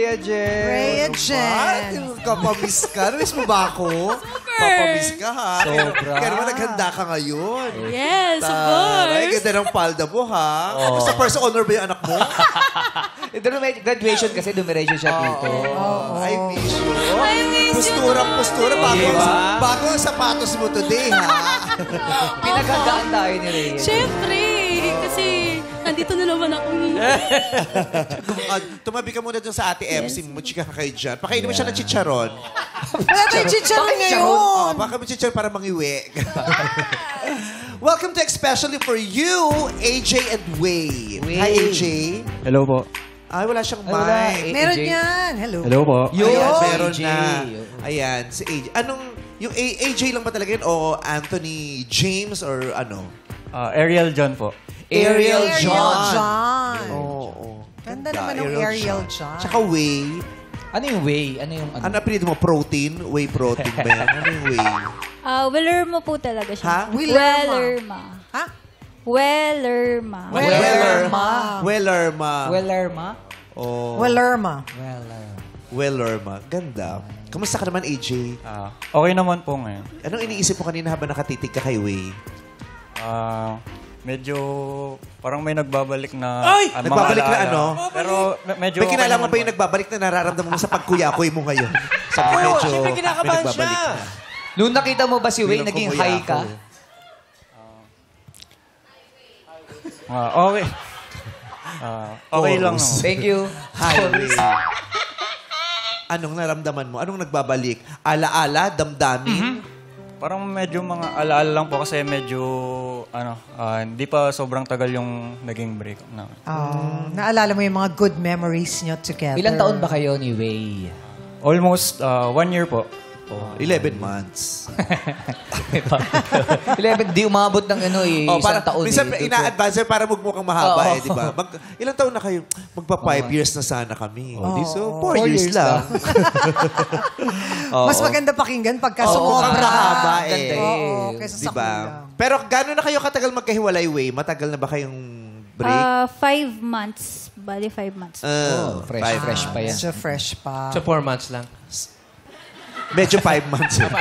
Rhea Jen. Rhea Jen. Kapamiss ka. Namiss mo ba ako? Papamiss ka, ha? Sobra. Kaya naman naghanda ka ngayon. Yes, of course. Ay, ganda ng palda mo, ha? Sa first honor ba yung anak mo? Graduation kasi, dumiretso siya dito. I miss you. I miss you. Postura. Bago ang sapatos mo today, ha? Pinaghandaan tayo ni Rhea. Siyempre, kasi nandito na naman ako. Tumabi ka muna dun sa ate MC mo. Chika ka kayo dyan. Pakainin mo siya ng chicharon. Wala tayong chicharon ngayon. Baka mo chicharon para mangiwi. Welcome to Especially for You, AJ and Way. Hi, AJ. Hello po. Ay, wala siyang Ay, wala. mic. Meron yan. Hello. Hello po. Ayan, meron AJ. na. Ayan, si AJ. Yung AJ lang ba talaga yun? O Anthony James or ano? Ariel John po. Ariel John. Oo. Ganda naman ng Ariel John. Tsaka Way. Ano yung way? Ano yung ano? Ano apelido mo? Protein? Whey protein ba yan? Ano yung Way? Wellerma po talaga siya. Ha? Wellerma. Ha? Wellerma. Wellerma. Wellerma? Oh. Wellerma. Wellerma. Ganda. Kamusta ka naman, AJ? Okay naman po ngayon. Anong iniisip mo kanina habang nakatitig ka kay Way? Medyo parang may nagbabalik na... Ay! mga Nagbabalik na alaala. ano? Pero medyo... May kinalaman ba yung nagbabalik na nararamdaman mo sa pagkuyakoy mo ngayon? Sa medyo siyempre kinakabahan may nagbabalik siya. na. Nung nakita mo ba si Way, Bilang naging kumuya high ka? ako. Okay. Okay lang naman. Thank you. Highway. Anong naramdaman mo? Anong nagbabalik? Alaala? Damdamin? Parang medyo mga alaala lang po kasi medyo hindi pa sobrang tagal yung naging break up namin. Naalala mo yung mga good memories nyo together. Ilang taon ba kayo ni Way? Almost 1 year po. 11 months. 11, di umabot ng isang taon. Minsan eh. ina-advance para magmukhang mahaba di ba? Ilang taon na kayo? Magpa 5 years na sana kami. So, 4 years lang. Mas maganda pakinggan pagka Ang sumobra. mahaba eh. Ganda eh. Oo, kaysa sa Diba? kulang. Pero gano'n na kayo katagal magkahiwalay, Way? Matagal na ba kayong break? 5 months. Bali, 5 months. Fresh pa yan. Medyo fresh pa. So, 4 months lang. Medyo 5 months. 4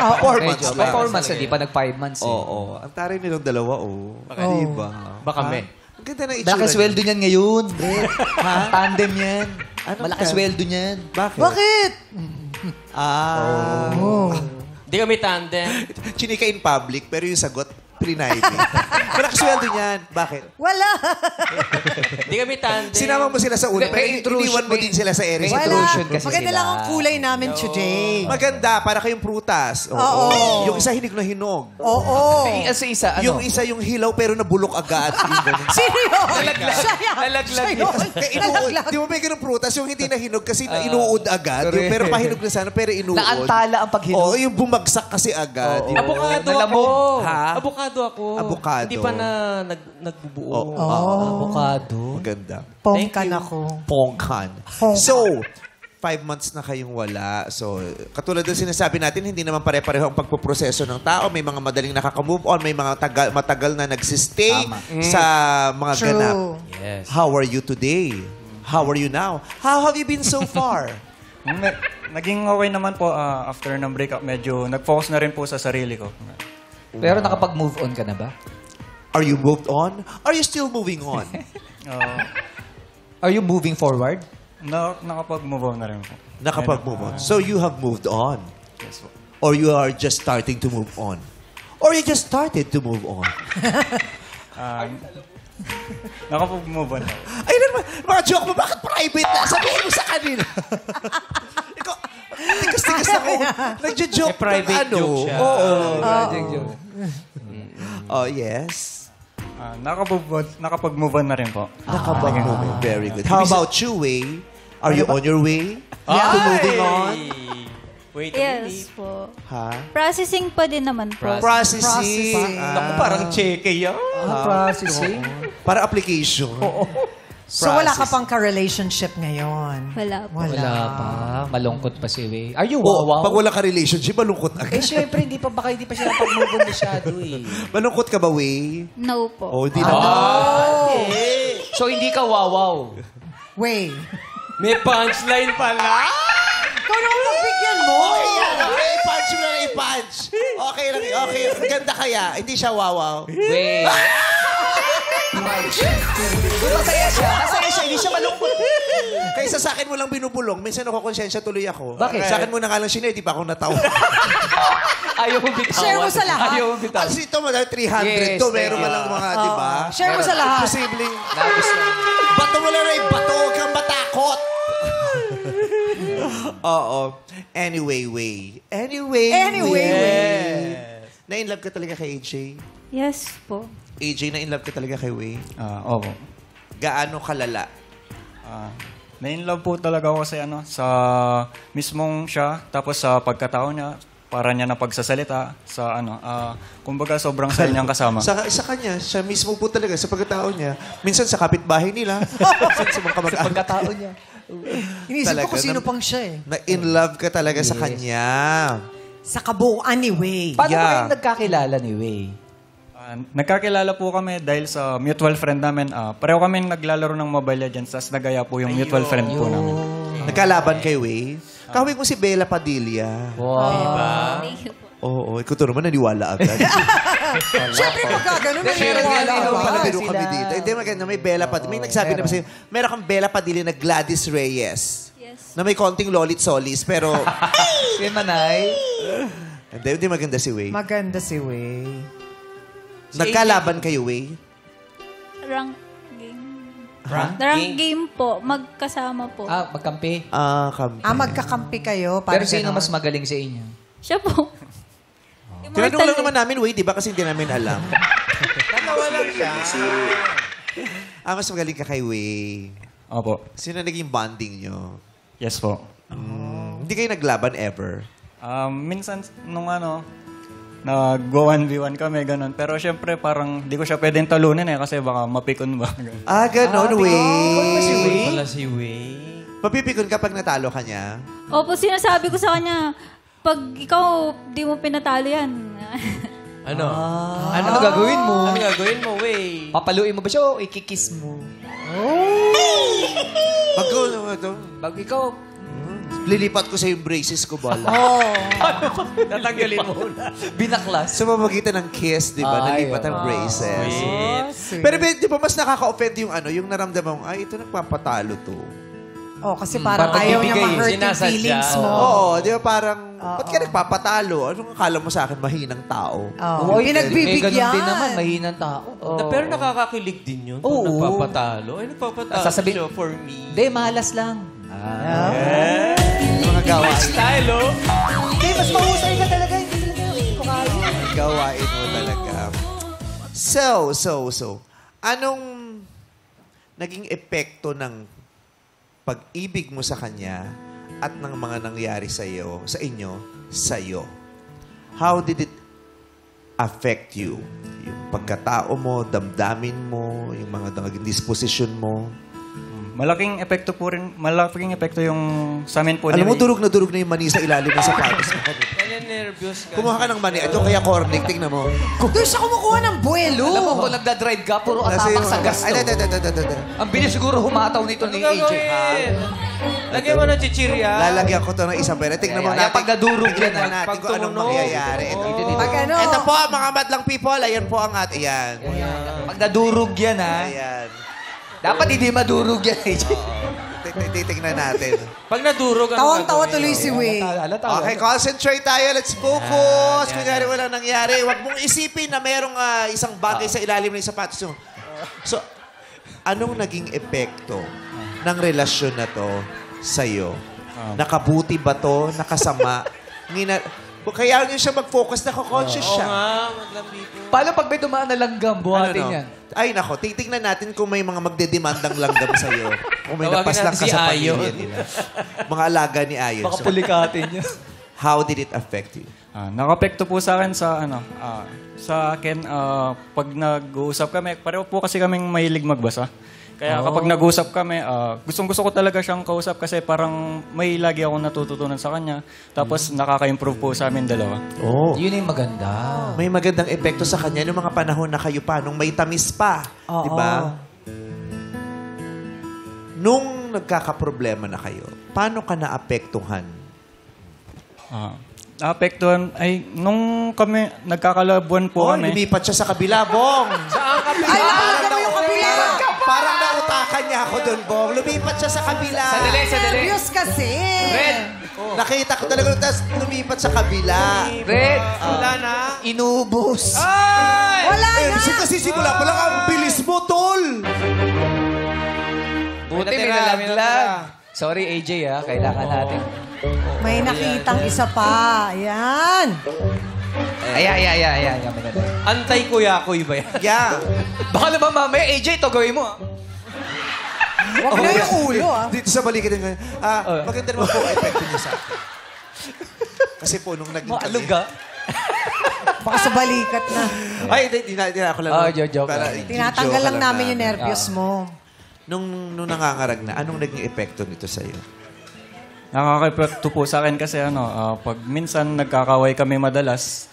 months Medyo. lang. 4 months, hindi pa nag-5 months. Oo. Ang taray nilang dalawa, Diba? Baka may. Ang ganda ng itsura. Malaki sweldo niyan ngayon. Tandem yan. Anong Malaki ka? sweldo niyan. Bakit? Bakit? Hindi kami tandem. Chinika in public, pero yung sagot, private. Malakasweldo niyan. Bakit? Wala. Hindi kami tandem. Sinama mo sila sa una, pero May intrusion, iniwan mo din sila sa area. may Wala. intrusion kasi Maganda sila. lang ang kulay namin today. Maganda, para kayong prutas. Oo. Yung isa hinog na hinog. Oo. Sa isa, ano? Yung isa yung hilaw pero nabulok agad. Yung ganun. Sino yun? Nalaglag. Siya yan. Nalaglag Siya yun. yun. Kaya inuud. Di ba may ganun prutas? Yung hindi na hinog kasi inuud agad. correct. Pero pahinog na sana, pero inuud. Naantala ang paghinog. Oo, yung bumagsak kasi agad. Yung- Abukado ako. Nalamog. Ha? Abukado ako. Abukado. Hindi pa na nagbubuo. Avocado. Maganda. Pongkan ako. Pongkan. Pongkan. So, 5 months na kayong wala. So, katulad ng sinasabi natin, hindi naman pare-pareho ang pagpuproseso ng tao. May mga madaling nakaka-move on, may mga matagal na nagsistay sa mga True. ganap. Yes. How are you today? How are you now? How have you been so far? Naging okay naman po after ng breakup. Medyo nag-focus na rin po sa sarili ko. Pero nakapag-move on ka na ba? Are you moved on? Are you still moving on? Are you moving forward? Nakapag-move on na rin po. Nakapag-move on. So, you have moved on. Yes po. Or you are just starting to move on. Or you just started to move on. Nakapag-move on na. Ay, naman, mga joke mo, bakit private na? Sabihin mo sa kanila. Ikaw, tigas-tigas ako. Nagja-joke Eh, private ng ano. joke siya. Oo. Oh, yes. Nakapag-move on na rin po. Nakapag-move on. Very good. How about you, Way? Are you on your way to moving on? Wait a minute. Yes po. Ha? Processing pa din naman po. Processing. Naku, parang cheque yan. Processing. Para application. So wala ka pang ka-relationship ngayon? Wala po. Wala pa. Malungkot pa si Way. Are you Oh, wow? pag wala ka relationship, malungkot Eh, agad. syempre, hindi pa siya napag-move on masyado eh. Malungkot ka ba, Way? No po. Oh, hindi na. So, hindi ka wow. Way. May punchline pala. Ikaw naman pagbigyan mo. Okay yan. Okay, i-punch mo lang, i-punch. Okay lang, okay. Ganda kaya. Hindi siya wawaw. Wait. Masaya siya. Masaya siya. Hindi siya malungkot. Kaysa sa akin mo lang binubulong, minsan ako konsensya tuloy ako. Bakit? Sa akin mo na nga lang sinay, di pa ako natawa. Ayaw mo bitawan. Share mo sa lahat. Ayaw mo bitawan. Kasi ito, madami 300 Yes, to. Meron thank ka lang mga, di ba? Share mo sa lahat. Posibleng, Nagustuhan. bato mo lang na bato. Huwag kang matakot. Oo. Anyway, way. Anyway, Na-inlove ka talaga kay AJ? Yes po. AJ, na-inlove ka talaga kay Way? Opo. Gaano kalala? Na-inlove po talaga ako kasi sa mismong siya, tapos sa pagkatao niya, para niya na pagsasalita, kumbaga sobrang saya niyang kasama. Sa kanya, siya mismo po talaga, sa pagkatao niya. Minsan sa kapitbahay nila. Minsan sa mga kamag-anak. Pagkatao niya. Inisip Talaga, ko kung sino pang siya eh. Na-inlove ka talaga sa kanya. Sa kabuuan ni Way. Paano Yeah. kayo nagkakilala ni Way? Nagkakilala po kami dahil sa mutual friend namin. Pareho kami naglalaro ng Mobile Legends, tapos nagaya po yung mutual friend po namin. Nagkalaban kay Way. Kahawig mo si Bella Padilla. Wow. Thank you po. Oo, ikaw to naman naniwala agad. Siyempre pagka ganun, may Meron wala yan, Ano ka. pala biro sila. kami dito? Hindi, maganda. May Bella Padilla. May nagsabi na ba sa'yo, meron kang Bella Padilla na Gladys Reyes. Yes. Na may konting lolit solis, pero Si Manay. hindi maganda si Way. Maganda si Way. Nagkalaban kayo, Way? Rank game. Rank game po. Magkasama po. Magkampi. Kampi. Magkakampi kayo. Pero parang sino ganon. mas magaling sa inyo? Siya po. Tinanong lang naman namin, Way, di ba? Kasi hindi namin alam. Natawa lang siya. Mas magaling ka kay Way. Opo. Sino naging bonding nyo? Yes po. Hindi kayo naglaban ever? Minsan, nag-go 1v1 kami, ganun. Pero syempre, parang di ko siya pwedeng talunin kasi baka mapikon ba. Ganon, Way. Wala si Way. Papipikon kapag natalo ka niya? Opo, sinasabi ko sa kanya, pag ikaw, di mo pinatalo yan. Ano? Ano gagawin mo? Ano gagawin mo, Way? Papaluin mo ba siya o ikikiss mo? Pag ikaw, lilipat ko sa yung braces ko, bala. Tatanggalin mo na. Binaklas. Sa pamamagitan ng kiss, di ba? Ay, Nalipat ang braces. Sweet. Pero di ba mas nakaka-offend yung naramdaman mo, ay, ito nagpapatalo to. Kasi parang Parang ayaw niya bibigay, ma-hurt yung sinasadya, feelings mo. Oo, di ba parang, ba't ka nagpapatalo? Anong akala mo sa akin, mahinang tao? Oo. May Pinagbibigyan. ganun din naman, mahinang tao. Pero nakakakilig din yun. Oo. Kung nagpapatalo. Ay, nagpapatalo siya for me. Hindi, malas lang. Yung mga gawain. Style, oh. Hindi, mas mahusay ka talaga. Hindi ko kaya. Gawain mo talaga. So, anong naging epekto ng pag-ibig mo sa kanya at ng mga nangyari sa inyo? How did it affect you? Yung pagkatao mo, damdamin mo, yung mga naging disposition mo. Malaking epekto yung sa amin po. Alam mo, durog na yung mani sa ilalim ng sapatos mo. Kaya nervous ka. Kumuha ka ng mani. Ito kaya cornic. Tingnan mo. Doon siya kumukuha ng buwelo. Alam mo, kung nagdadrive ka, puro atapak sa gas to. Ang bilis siguro humataw nito ni Ano AJ. gagawin? Lagyan mo ng chichirya. Lalagyan ko to ng isang pera. Tingnan mo Kaya natin. pag nadurog yan, Tingnan natin pag kung anong tumunog. mangyayari. Pag ano, Ito po, mga madlang people. Ayan po ang Ayan. Pag nadurog yan, ha? Ayan. Dapat hindi madurog yan, AJ. Titignan natin. Pag nadurog, ano tawang-tawa gagawin? tuloy si Way. Okay, concentrate tayo. Let's focus. Kunyari walang nangyari. Huwag mong isipin na merong isang bagay sa ilalim ng sapatos mo. So, anong naging epekto ng relasyon na to sa'yo? Nakabuti ba to? Nakasama? Kaya niyo siya mag-focus, naka-conscious Oo siya. nga, madlambi ko. Paano pag may dumaan na langgam, buhatin Ano, no? yan? Ay, nako. Titignan natin kung may mga magdedemandang langgam sa'yo. Kung may Tawagin napaslang natin ka si sa Ayon. pamilya nila. Mga alaga ni Ayon. Baka So, pulikatin niya. how did it affect you? Nakapekto po sa akin sa akin, pag nag-uusap kami, pareho po kasi kaming mahilig magbasa. Kaya kapag nag-uusap kami, gustong-gusto ko talaga siyang kausap kasi parang may lagi akong natututunan sa kanya. Tapos nakaka-improve po sa amin dalawa. Oh. Yun yung maganda. May magandang epekto sa kanya noong mga panahon na kayo pa, nung may tamis pa. Oo. Di ba? Nung nagkakaproblema na kayo, paano ka naapektuhan? Naapektuhan ay nung kami nagkakalabuan po kami. Lumipat siya sa kabila, Bong. Saan ka Ay, nakalaga mo yung kabila. Parang nautakan niya ako doon, Bong. Lumipat siya sa kabila. Sandali. Nervyos kasi. Red! Nakita ko talaga, tapos lumipat sa kabila. Red! Wala na. Inubos. Ay! Wala na. Kasi simula pa lang, ang bilis mo, tol. Buti may nalaglag. Sorry, AJ, kailangan natin. May nakitang isa pa. Ayan. Ay. Antay-kuya-kuy ba yan? Yeah. Baka naman mamaya, AJ, ito gawin mo. Huwag na yung ulo, Dito sa balikat ng maganda naman po ang epekto niya sa akin. Kasi po, nung naging kami... Baka sa balikat na. Ay, di na ako lang. Joke. Tinatanggal lang namin yung nervyos mo. Nung nangangarag na, anong naging epekto nito sa'yo? Nakaka-epekto po sa akin kasi pag minsan nagkakaway kami madalas,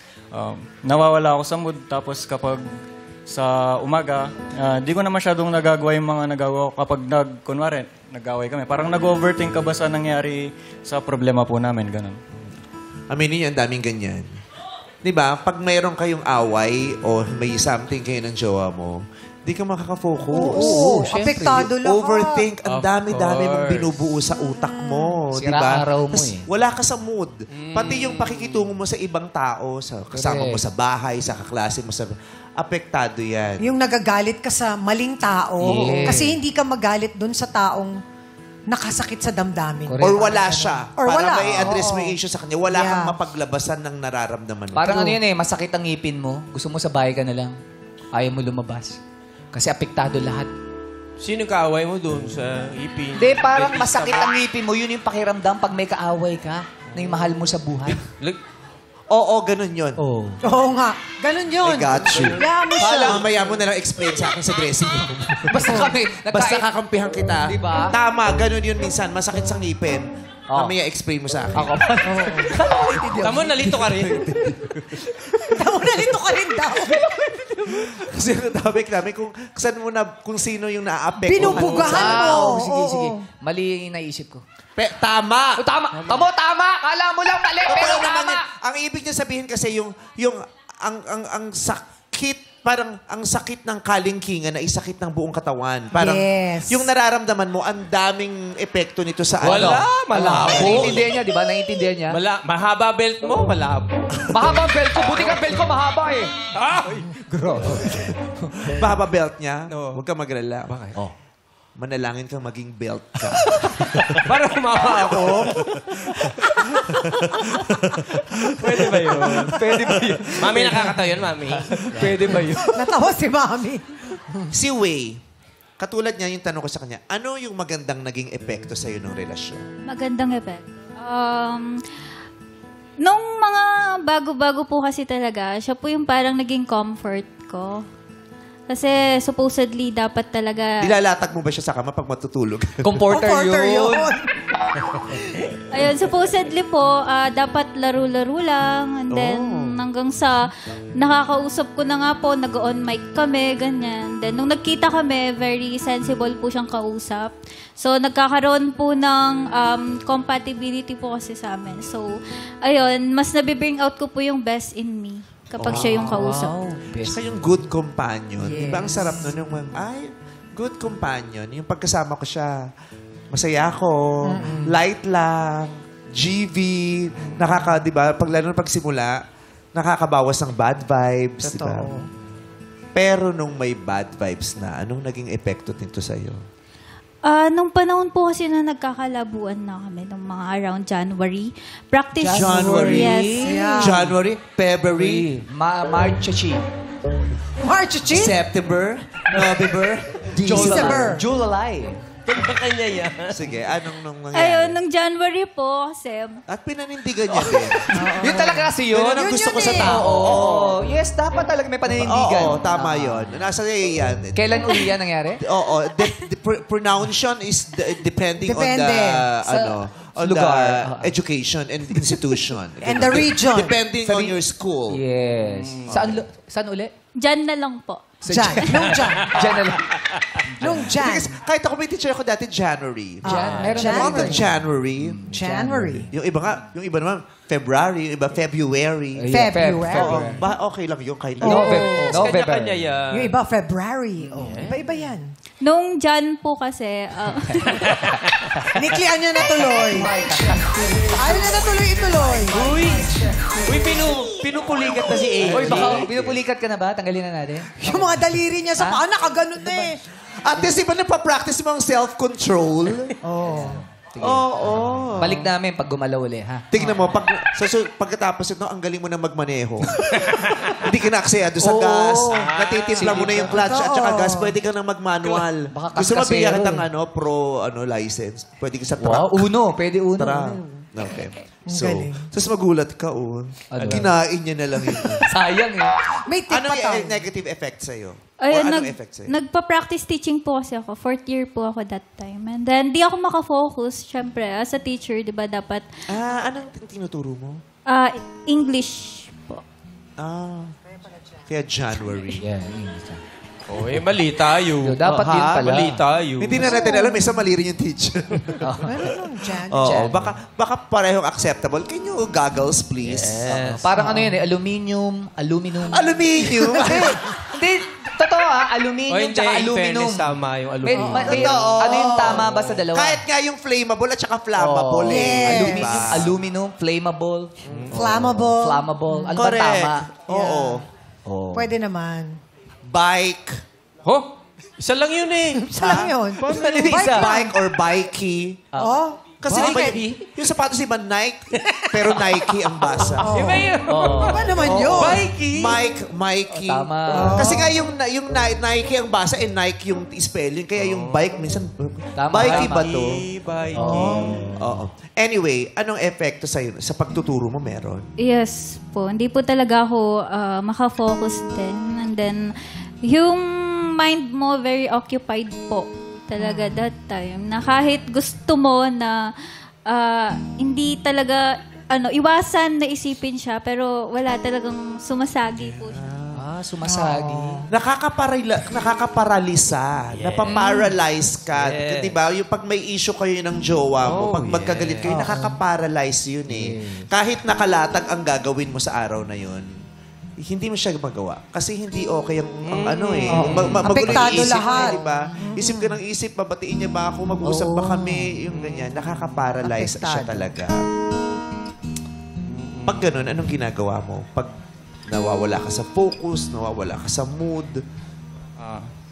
nawawala ako sa mood. Tapos kapag sa umaga, di ko na masyadong nagagawa yung mga nagawa ko kapag kunwari, nag-away kami. Parang nag-overthink ka ba sa nangyari sa problema po namin, ganun. Aminin niyo, ang daming ganyan. Di ba? Pag mayroon kayong away o may something kayo ng jowa mo, di ka makaka-focus. Oo, apektado lang. Overthink, ang dami-dami mong binubuo sa utak mo. Sira diba? araw mo Tas eh. Wala ka sa mood. Pati yung pakikitungo mo sa ibang tao, sa kasama mo sa bahay, sa kaklase mo, apektado yan. Yung nagagalit ka sa maling tao. Yes. Kasi hindi ka magalit dun sa taong nakasakit sa damdamin. Or wala siya. Or para wala, may address mo oo. yung issue sa kanya. Wala Yeah. kang mapaglabasan ng nararamdaman mo. Parang masakit ang ngipin mo. Gusto mo sa bahay ka na lang. Ayaw mo lumabas. Kasi apektado lahat. Sino kaaway mo doon sa ipin? Hindi, parang masakit ang ngipin mo. Yun yung pakiramdam pag may kaaway ka na yung mahal mo sa buhay. Oo, ganun yun. Oh. Oo nga. Ganun yun. I got you. Kaya mo siya. Mamaya mo na lang explain sa akin sa dressing room. Basta kami, Basta kakampihan kita. Diba? Tama, ganun yun minsan. Masakit sa ngipin. Mamaya explain mo sa akin. Ako pa. Tamo, nalito ka rin. Tamo na nito ka rin daw. Kasi natabik namin kung sino yung na-apekto. Binubugahan mo. Sige. Oo. Mali yung naisip ko. Tama! Tama! Tama! Kala mo lang mali, pero naman tama! yan. Ang ibig niya sabihin kasi ang sakit, parang ang sakit ng kalingkingan na isakit ng buong katawan. Parang Yes. yung nararamdaman mo, ang daming epekto nito sa Wala, ano. malabo. Naiintindihan niya, di ba? Naiintindihan niya. Mahaba belt mo, malabo. Mahaba ang belt ko. Buti ka belt ko mahaba eh. Mahaba belt niya. Huwag ka maglala. Bakit? Manalangin kang maging belt ka. Para humaba ako. Pwede ba yun? Mami, nakakatawa yun, mami. Pwede ba yun? Natawa si Mami. Si Way, katulad niya yung tanong ko sa kanya, ano yung magandang naging epekto sa'yo ng relasyon? Magandang effect. Nung mga bago-bago po kasi talaga, siya po yung parang naging comfort ko. Kasi supposedly dapat talaga... Nilalatag mo ba siya sa kama pag matutulog? Comforter yun. Ayun, supposedly po, dapat laro-laro lang. And then, hanggang sa nakakausap ko na nga po, nag-on mic kami, ganyan. Then, nung nagkita kami, very sensible po siyang kausap. So, nagkakaroon po ng compatibility po kasi sa amin. So, ayun, mas nabibring out ko po yung best in me kapag siya yung kausap. Saka yung good companion. Diba ang sarap nun yung, good companion. Yung pagkasama ko siya, masaya ako, light lang, GV, diba, lalo na pagsimula, nakakabawas ng bad vibes, diba? Pero nung may bad vibes na, anong naging epekto nito sa'yo? Nung panahon po kasi na nagkakalabuan na kami, nung mga around January. Practice. January? Yes. Yeah. January, February, March-chi. March-chi? September, November, December. July. Ba kanya yan? Sige, anong nung nangyari? Ayun, nung January po, kasi At pinanindigan niya din. Yun talaga kasi yun. Yun ang gusto ko sa tao. Oo. Yes, dapat talaga may paninindigan. Oo, tama yun. Nasa yan. Kailan uli yan nangyari? Oo, the pronunciation is depending Depende. on lugar. the education and institution. And the region. Depending on your school. Yes. Saan uli? Diyan na lang po. Diyan. Nung diyan. Diyan na lang. Nung Jan. Because kahit ako may teacher ako dati, January. Meron Jan- na Month of January. January. Yung iba naman, February, yung iba February. February. Oo, okay lang yun kahit Kanya-kanya yan. Yung iba, February. Oh, iba-iba yan. Nung Jan po kasi, Niklian niya na tuloy. Ayaw niya na tuloy ituloy. Uy, pinupulikat na si AJ. Uy, baka pinupulikat ka na ba? Tanggalin na natin. Yung mga daliri niya sa paa, nakaganon na eh. At least, iba nagpa-practice mo ang self-control. Oo. Balik namin pag gumalaw uli, ha? Tingnan mo, pagkatapos ito, ang galing mo na magmaneho. Hindi ka na aksaya doon sa gas. Natitimpla mo na yung clutch at saka gas. Pwede ka na mag-manual. Baka Gusto mo bigyan kaskasero kitang pro license. Pwede ka sa Wow, truck. pwede uno. Truck. Okay. So, galing. tapos magulat ka, Kinain niya na lang yun. Sayang eh. May tip Anong pa tayo. negative effect sa'yo? ayun, Or anong effect sa'yo? nagpa-practice teaching po kasi ako. 4th year po ako that time. And then, di ako makafocus. Siyempre, as a teacher, di ba, dapat Anong tinuturo mo? English po. Kaya January. Yeah, Uy, mali tayo. dapat yun pala. Mali tayo. Hindi na natin alam, isa mali rin yung teacher. Meron nung Jan. Oo, baka parehong acceptable. Can you goggles, please? Parang ano yun eh, aluminum. Aluminium? Hindi, totoo aluminium Hindi, tsaka in aluminum. fairness, tama yung May, aluminum. ano yung tama ba sa dalawa? Kahit nga yung flammable at saka flammable. Yes. Diba? Aluminum, flammable, Flammable. flammable. Ano ba Correct. tama? Oo. Pwede naman. Bike. Isa lang yun eh. Isa lang yun. Ano yung isa? Bike or bikey. Oh. Kasi iba, yung sapatos iba Nike, pero Nike ang basa. Iba yun. Ano naman yun? Mikey. Tama. Kasi nga yung Nike ang basa and Nike yung spelling. Kaya yung bike minsan, Tama, bikey tama. ba to? Bikey. Oo. Anyway, anong epekto sa'yo? Sa pagtuturo mo meron? Yes po. Hindi po talaga ako makafocus din. And then, yung mind mo very occupied po talaga that time. Na kahit gusto mo na hindi talaga iwasan na isipin siya, pero wala talagang sumasagi po siya. Sumasagi. Nakakaparalisa. Napaparalyze ka. Yeah. Diba? Yung pag may issue kayo ng jowa mo, pag magkagalit kayo, nakakaparalyze yun eh. Kahit nakalatag ang gagawin mo sa araw na yun, hindi mo siya magawa. Kasi hindi okay ang magulo yung Apektado isip lahat. mo, diba? Isip ka ng isip, babatiin niya ba ako, mag-usap ba kami, yung ganyan. Nakakaparalyze siya talaga. Pag ganun, anong ginagawa mo? Pag nawawala ka sa focus, nawawala ka sa mood,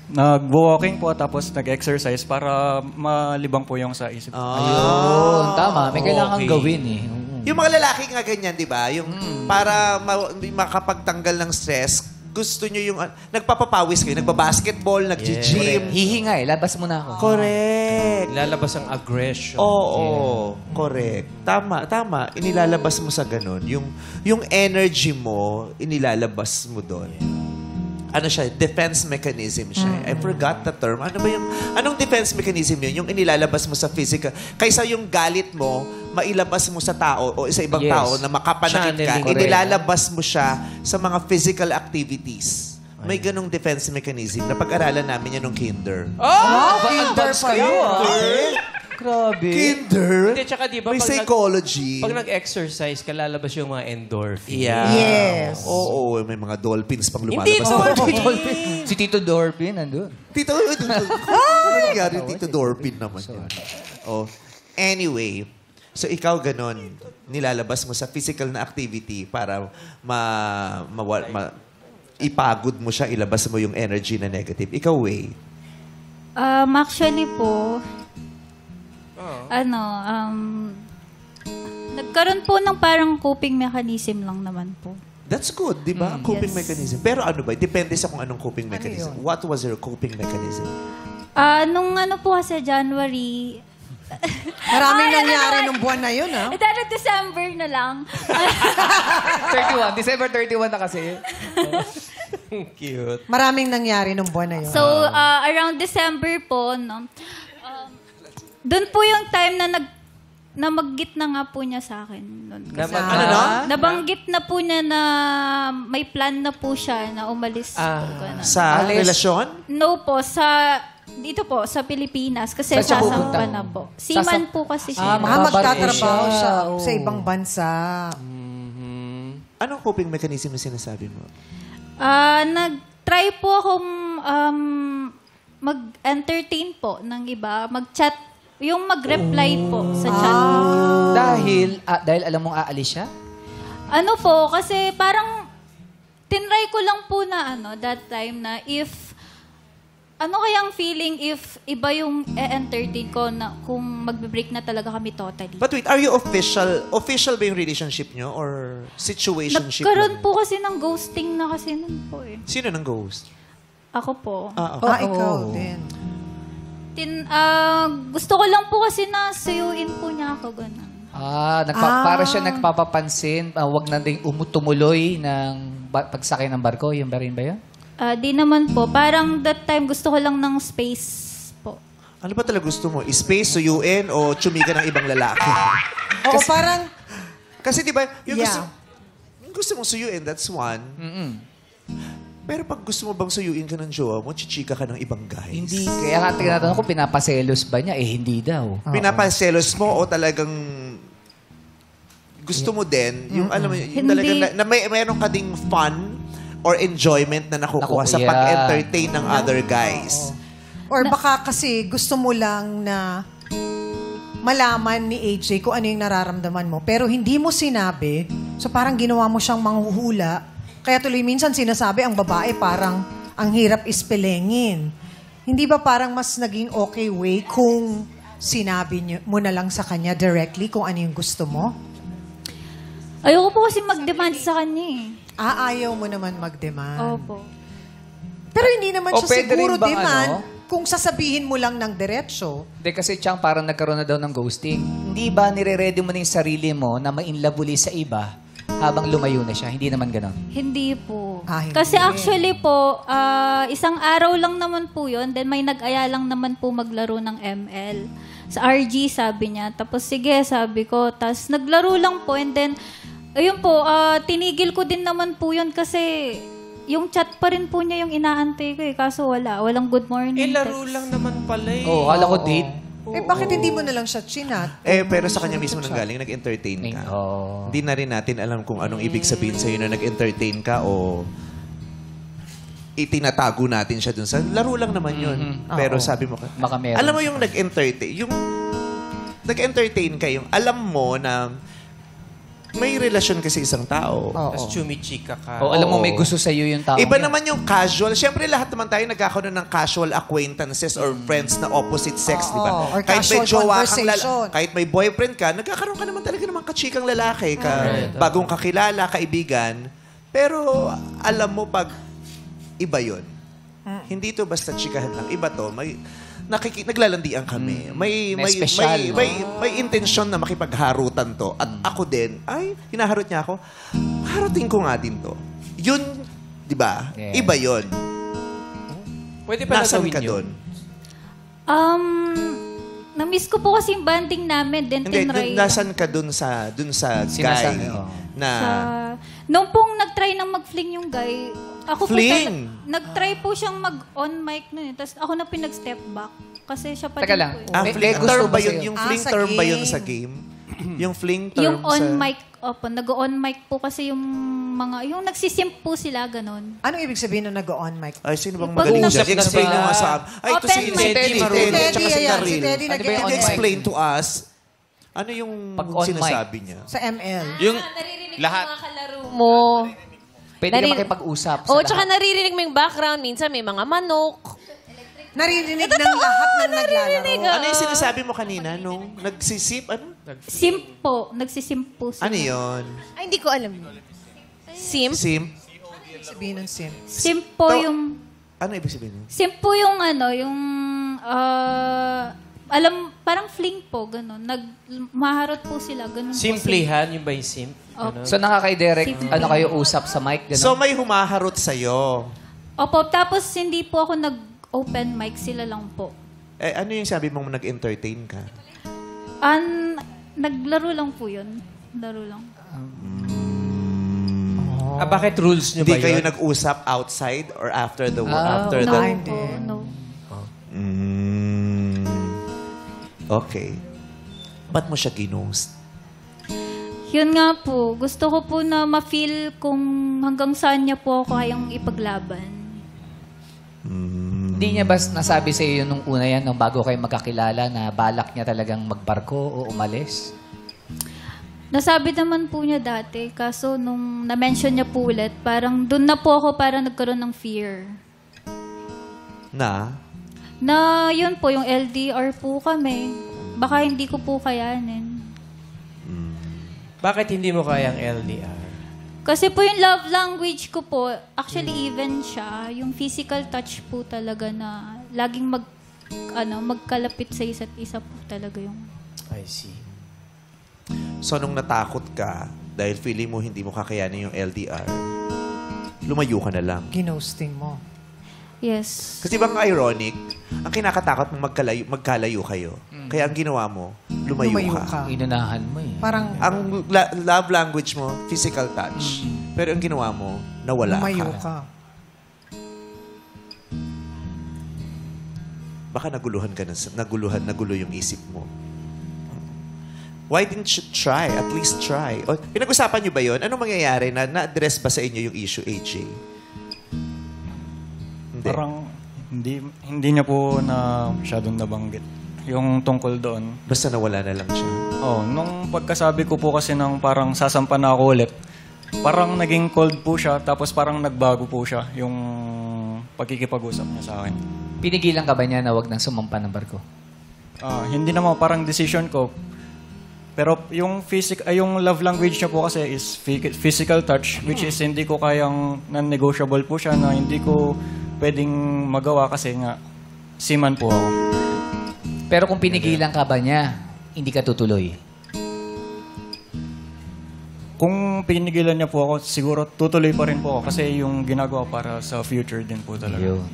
Nag-walking po tapos nag-exercise para malibang po yung sa isip. Ayun, tama. May kailangan gawin eh. yung mga lalaki nga ganyan, di ba? Yung para makapagtanggal ng stress, gusto nyo yung nagpapapawis kayo, nagbabasketball, nag-gym. Hihinga eh. Labas mo na ako. Correct. Lalabas ang aggression. Oo, correct. Tama. Inilalabas mo sa ganun. Yung energy mo, inilalabas mo doon. Ano siya? Defense mechanism siya. I forgot the term. Anong defense mechanism yun? Yung inilalabas mo sa physical. Kaysa yung galit mo, mailabas mo sa tao o sa ibang Yes. tao na makapanakit ka, Channeling. inilalabas mo siya sa mga physical activities. May ganong defense mechanism na pag-aralan namin yan nung kinder. Wow, kinder pa yun. Grabe. Kinder? Hindi, tsaka di ba May pag psychology. Pag nag-exercise ka, lalabas yung mga endorphins. Yes. Oo, may mga dolphins pang lumalabas. Hindi na. Si Tito Dorpin, nandun. Tito, ano nangyari Tito Dorpin naman yan? Oh. Anyway, so ikaw ganon, nilalabas mo sa physical na activity para ipagod mo siya, ilabas mo yung energy na negative. Ikaw, Way. Actually po, nagkaroon po ng parang coping mechanism lang naman po. That's good, di ba? Coping Yes. mechanism. Pero ano ba? Depende sa kung anong coping mechanism. What was your coping mechanism? Nung po kasi January, Maraming nangyari nung buwan na yun, ha? dahil December na lang. 31. December 31 na kasi. Cute. Maraming nangyari nung buwan na yun. So, around December po, no, doon po yung time na Nabanggit na nga po niya sa akin. Nun. Kasi, Ano no? nabanggit na po niya na may plan na po siya na umalis po. Ganun. Sa Alis. relasyon? No po, dito po, sa Pilipinas. Kasi Saan siya pupunta? sasampa na po. Seaman po kasi siya. Magtatrabaho siya. siya Oo. sa ibang bansa. Anong coping mechanism na sinasabi mo? Nag-try po akong mag-entertain po ng iba. Mag-chat. Yung mag-reply po sa chat. Dahil alam mong aalis siya? Ano po, kasi parang tinry ko lang po na that time na ano kayang feeling if iba yung entertain ko na kung magbe-break na talaga kami totally. But wait, are you official? Official ba yung relationship nyo or situationship? Nagkaroon lang? po kasi ng ghosting na kasi nun po eh. Sino ng ghost? Ako po. Ikaw din. Gusto ko lang po kasi na suyuin po niya ako ganun. Para siya nagpapapansin, wag na ding tumuloy ng pagsakay ng barko. Yung ba rin ba yun? Di naman po. Parang that time gusto ko lang ng space po. Ano ba talaga gusto mo? Space, suyuin, o chumika ng ibang lalaki? Oo, parang... Kasi di ba, yung Yeah. gusto mong suyuin, that's one. Pero pag gusto mo bang suyuin ka ng jowa mo, chichika ka ng ibang guys. Hindi. Kaya nga tinatanong ko, pinapaselos ba niya? Hindi daw. Pinapaselos mo o talagang gusto mo din, yung alam mo, yung Hindi. talagang na mayroon ka ding fun or enjoyment na nakukuha sa Yeah. pag-entertain ng other guys. Or baka kasi gusto mo lang na malaman ni AJ kung ano yung nararamdaman mo. Pero hindi mo sinabi. So parang ginawa mo siyang manghuhula. Kaya tuloy minsan sinasabi ang babae parang ang hirap ispelengin. Hindi ba parang mas naging okay way kung sinabi mo na lang sa kanya directly kung ano yung gusto mo? Ayoko po kasi mag-demand sa kanya eh. Ayaw mo naman mag-demand. Opo. Pero hindi naman O siya pwede rin siguro bang demand ano? kung sasabihin mo lang ng diretsyo. Hindi kasi Chang, parang nagkaroon na daw ng ghosting. Hindi ba nire-ready mo na yung sarili mo na ma-inlove sa iba habang lumayo na siya? Hindi naman ganon. Hindi po. Hindi. Kasi actually po, isang araw lang naman po yun. Then may nag-aya lang naman po maglaro ng ML. Sa RG, sabi niya. Tapos sige, sabi ko. Tapos naglaro lang po. And then, ayun po, tinigil ko din naman po yun kasi yung chat pa rin po niya yung inaantay ko eh. Kaso wala. Walang good morning. laro lang naman pala eh. Oo, kala ko date. Bakit hindi mo na lang siya chinat? Pero sa kanya mismo nanggaling, nag-entertain ka. Oo. Hindi na rin natin alam kung anong ibig sabihin sa'yo na nag-entertain ka o itinatago natin siya dun sa laro lang naman yun. Pero sabi mo ka, Baka meron. alam mo yung nag-entertain ka, yung alam mo na may relasyon kasi isang tao. Tapos chumichika ka. O alam mo, may gusto sa'yo yung tao. Iba naman yung casual. Siyempre, lahat naman tayo nagkakaroon ng casual acquaintances or friends na opposite sex, di ba? Or Kahit may casual jowa kang conversation. kahit may boyfriend ka, nagkakaroon ka naman talaga ng mga kachikang lalaki, bagong kakilala, kaibigan. Pero alam mo pag iba yun. Hindi to basta chikahan lang. Iba to, naglalandian kami. May special, no? may intensyon na makipagharutan to. At ako din, hinaharot niya ako. Harutin ko nga din to. Yun, di ba? Yeah. Iba yun. Pwede pa Nasaan gawin ka yun? doon? Na-miss ko po kasi yung banding namin. Then Hindi, tinry. nasaan ka doon sa Sinasabi, guy oh. na... Nung pong nag-try ng mag-fling yung guy, ako Fling? po nag-try po siyang mag-on mic nun eh. Tapos ako na pinag-step back. Kasi siya pa Teka din lang. po eh. Ang May fling gusto term ba ba yun? sa'yo? Yung fling sa term ba yun game. sa game? Yung fling term Yung on sa... mic, opo, nag-on mic po kasi yung yung nagsisimp po sila, ganun. Anong ibig sabihin na nag-on mic? Ay, sino bang Pag magaling nag-usap dyan? na Explain sila. mo nga sa... Ay, ito Open si mic. Teddy. Si Teddy, Teddy, tsaka si ayan, Karil. si Teddy Ano ba yung Can you on mic? explain to us ano yung Pag on mic. sinasabi niya? Sa ML. Yung Naririnig lahat. yung mga kalaro mo. Pwede ka Nari- makipag-usap sa O, tsaka lahat. naririnig mo yung background. Minsan may mga manok. Naririnig ng lahat ng naglalaro. Ano yung sinasabi mo kanina nung nagsisip? Ano? Simp po. Nagsisimp po sila. Ano yun? Ay, hindi ko alam. Simp? Simp? Sabihin ng sim. Simp po To- yung... Ano ibig sabihin nun? Simp po yung parang fling po, ganun. Maharot po sila, ganun po sila. Simplihan, yung ba yung simp? Ano? So nakakay-direct, ano kayo usap sa mic? Ganun? So may humaharot sa'yo. Opo, tapos hindi po ako nag-open mic, sila lang po. Ano yung sabi mong nag-entertain ka? Naglaro lang po yun. Laro lang. Bakit rules nyo Hindi ba yun? kayo nag-usap outside or after the after No the po, no. Mm. Okay. Ba't mo siya ginost? Yun nga po, gusto ko po na ma-feel kung hanggang saan niya po ako kayang ipaglaban. Hindi niya ba nasabi sa iyo nung una yan, nung bago kayo magkakilala, na balak niya talagang magbarko o umalis? Nasabi naman po niya dati, kaso nung na-mention niya po ulit, parang doon na po ako parang nagkaroon ng fear. Na? Na yun po, yung LDR po kami. Baka hindi ko po kayanin. Bakit hindi mo kayang LDR? Kasi po yung love language ko po, actually even siya, yung physical touch po talaga na laging magkalapit sa isa't isa po talaga yung... I see. So, nung natakot ka, dahil feeling mo hindi mo kakayanin yung LDR, lumayo ka na lang. Ginosting mo. Yes. Kasi bang ironic, ang kinakatakot mong magkalayo kayo. Kaya ang ginawa mo, lumayo ka. Inunahan mo eh. Parang Ang love language mo, physical touch. Pero ang ginawa mo, nawala lumayo ka. ka. Baka nagulo yung isip mo. Why didn't you try? At least try. O, pinag-usapan niyo ba yun? Anong mangyayari? Na-address ba sa inyo yung issue, AJ? Hindi. Parang hindi niya po na masyadong nabanggit. Yung tungkol doon. Basta nawala na lang siya. Oh, nung pagkasabi ko po kasi ng parang sasampa na ako ulit, parang naging cold po siya, tapos parang nagbago po siya yung pagkikipag-usap niya sa akin. Pinigilan ka ba niya na wag nang sumampa ng barko? Hindi naman parang decision ko. Pero yung yung love language niya po kasi is physical touch, which is hindi ko kayang non-negotiable po siya na hindi ko pwedeng magawa kasi nga seaman po ako. Pero kung pinigilan ka ba niya, hindi ka tutuloy? Kung pinigilan niya po ako, siguro tutuloy pa rin po ako kasi yung ginagawa para sa future din po talaga. Yun.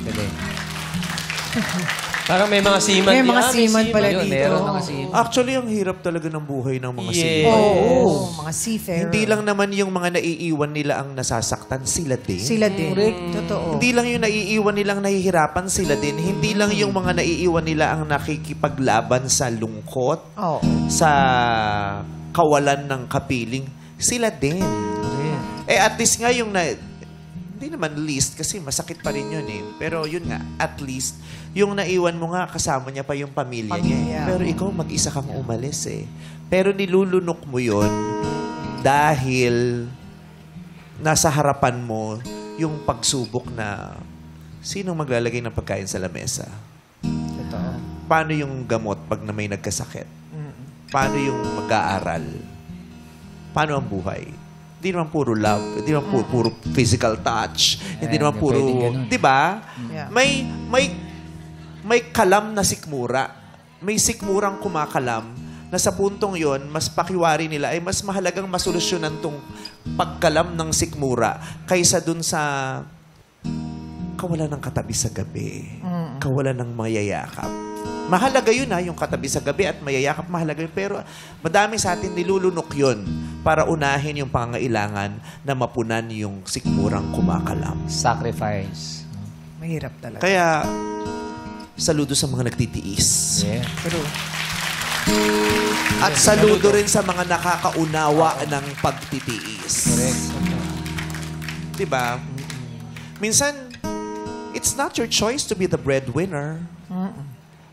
Galing. Parang may mga seaman. May mga seaman pala Yun, dito. meron mga seaman. Actually, ang hirap talaga ng buhay ng mga Yeah. seaman. Oo, mga seafarer. Hindi lang naman yung mga naiiwan nila ang nasasaktan, sila din. Sila din. Totoo. Hindi lang yung naiiwan nilang nahihirapan, sila din. Hindi lang yung mga naiiwan nila ang nakikipaglaban sa lungkot, Oo. sa kawalan ng kapiling, sila din. At least nga yung hindi naman least kasi masakit pa rin yun eh. Pero yun nga, at least, yung naiwan mo nga, kasama niya pa yung pamilya niya. Pero ikaw, mag-isa kang umalis eh. Pero nilulunok mo yun dahil nasa harapan mo yung pagsubok na sinong maglalagay ng pagkain sa lamesa? Totoo. Paano yung gamot pag na may nagkasakit? Paano yung mag-aaral? Paano ang buhay? Hindi naman puro love, hindi naman puro physical touch, hindi naman hindi puro, pwedeng ganun. 'di ba? Yeah. May kalam na sikmura. May sikmurang kumakalam na sa puntong 'yon, mas pakiwari nila ay mas mahalagang masolusyonan tong pagkalam ng sikmura kaysa dun sa kawalan ng katabi sa gabi. Kawalan ng mayayakap. Mahalaga yun yung katabi sa gabi at mayayakap, mahalaga yun. Pero madami sa atin nilulunok yun para unahin yung pangangailangan na mapunan yung sikmurang kumakalam. Sacrifice. Mahirap talaga. Kaya, saludo sa mga nagtitiis. Yeah. True. At saludo rin sa mga nakakaunawa ng pagtitiis. Correct. Diba? Minsan, it's not your choice to be the breadwinner.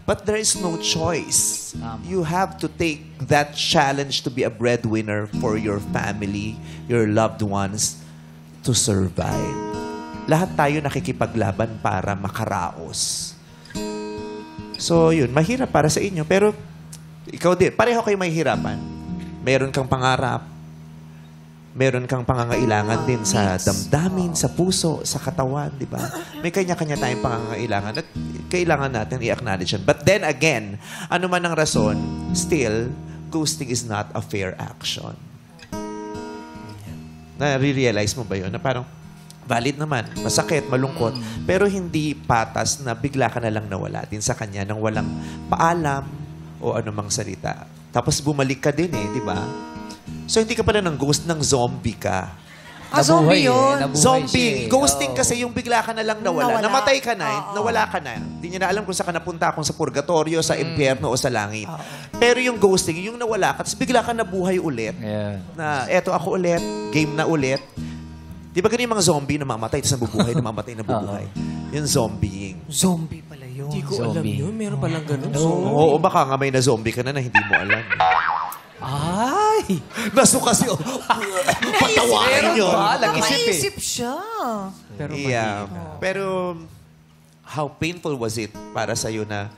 But there is no choice. You have to take that challenge to be a breadwinner for your family, your loved ones, to survive. Lahat tayo nakikipaglaban para makaraos. So, yun. Mahirap para sa inyo. Pero, ikaw din. Pareho kayo mahihirapan. Meron kang pangarap. Meron kang pangangailangan din sa damdamin, sa puso, sa katawan, di ba? May kanya-kanya tayong pangangailangan at kailangan natin i-acknowledge yan. But then again, ano man ang rason, still, ghosting is not a fair action. Na-realize mo ba yun? Na parang, valid naman, masakit, malungkot, pero hindi patas na bigla ka na lang nawala din sa kanya nang walang paalam, o anumang salita. Tapos bumalik ka din di ba? So hindi ka pala ng ghost, ng zombie ka. Zombie yun. Nabuhay Zombie. siya eh. Ghosting Oo. kasi yung bigla ka na lang nawala. Nawala. Namatay ka na, nawala ka na. Hindi niya na alam kung saan ka napunta, kung sa purgatorio, sa impyerno o sa langit. Pero yung ghosting, yung nawala ka, tapos bigla ka nabuhay ulit. Yeah. Na eto ako ulit, game na ulit. Di ba ganun yung mga zombie na mamatay, tapos nabubuhay, namamatay, nabubuhay. Yung zombieing. Zombie pala yun. Hindi ko alam Zombie. yun. Meron palang ganun. Oo, baka nga may na zombie ka na hindi mo alam. Ay! Naso kasi, patawarin yun. Naisip siya. Pero Yeah. Pero, how painful was it para sa'yo na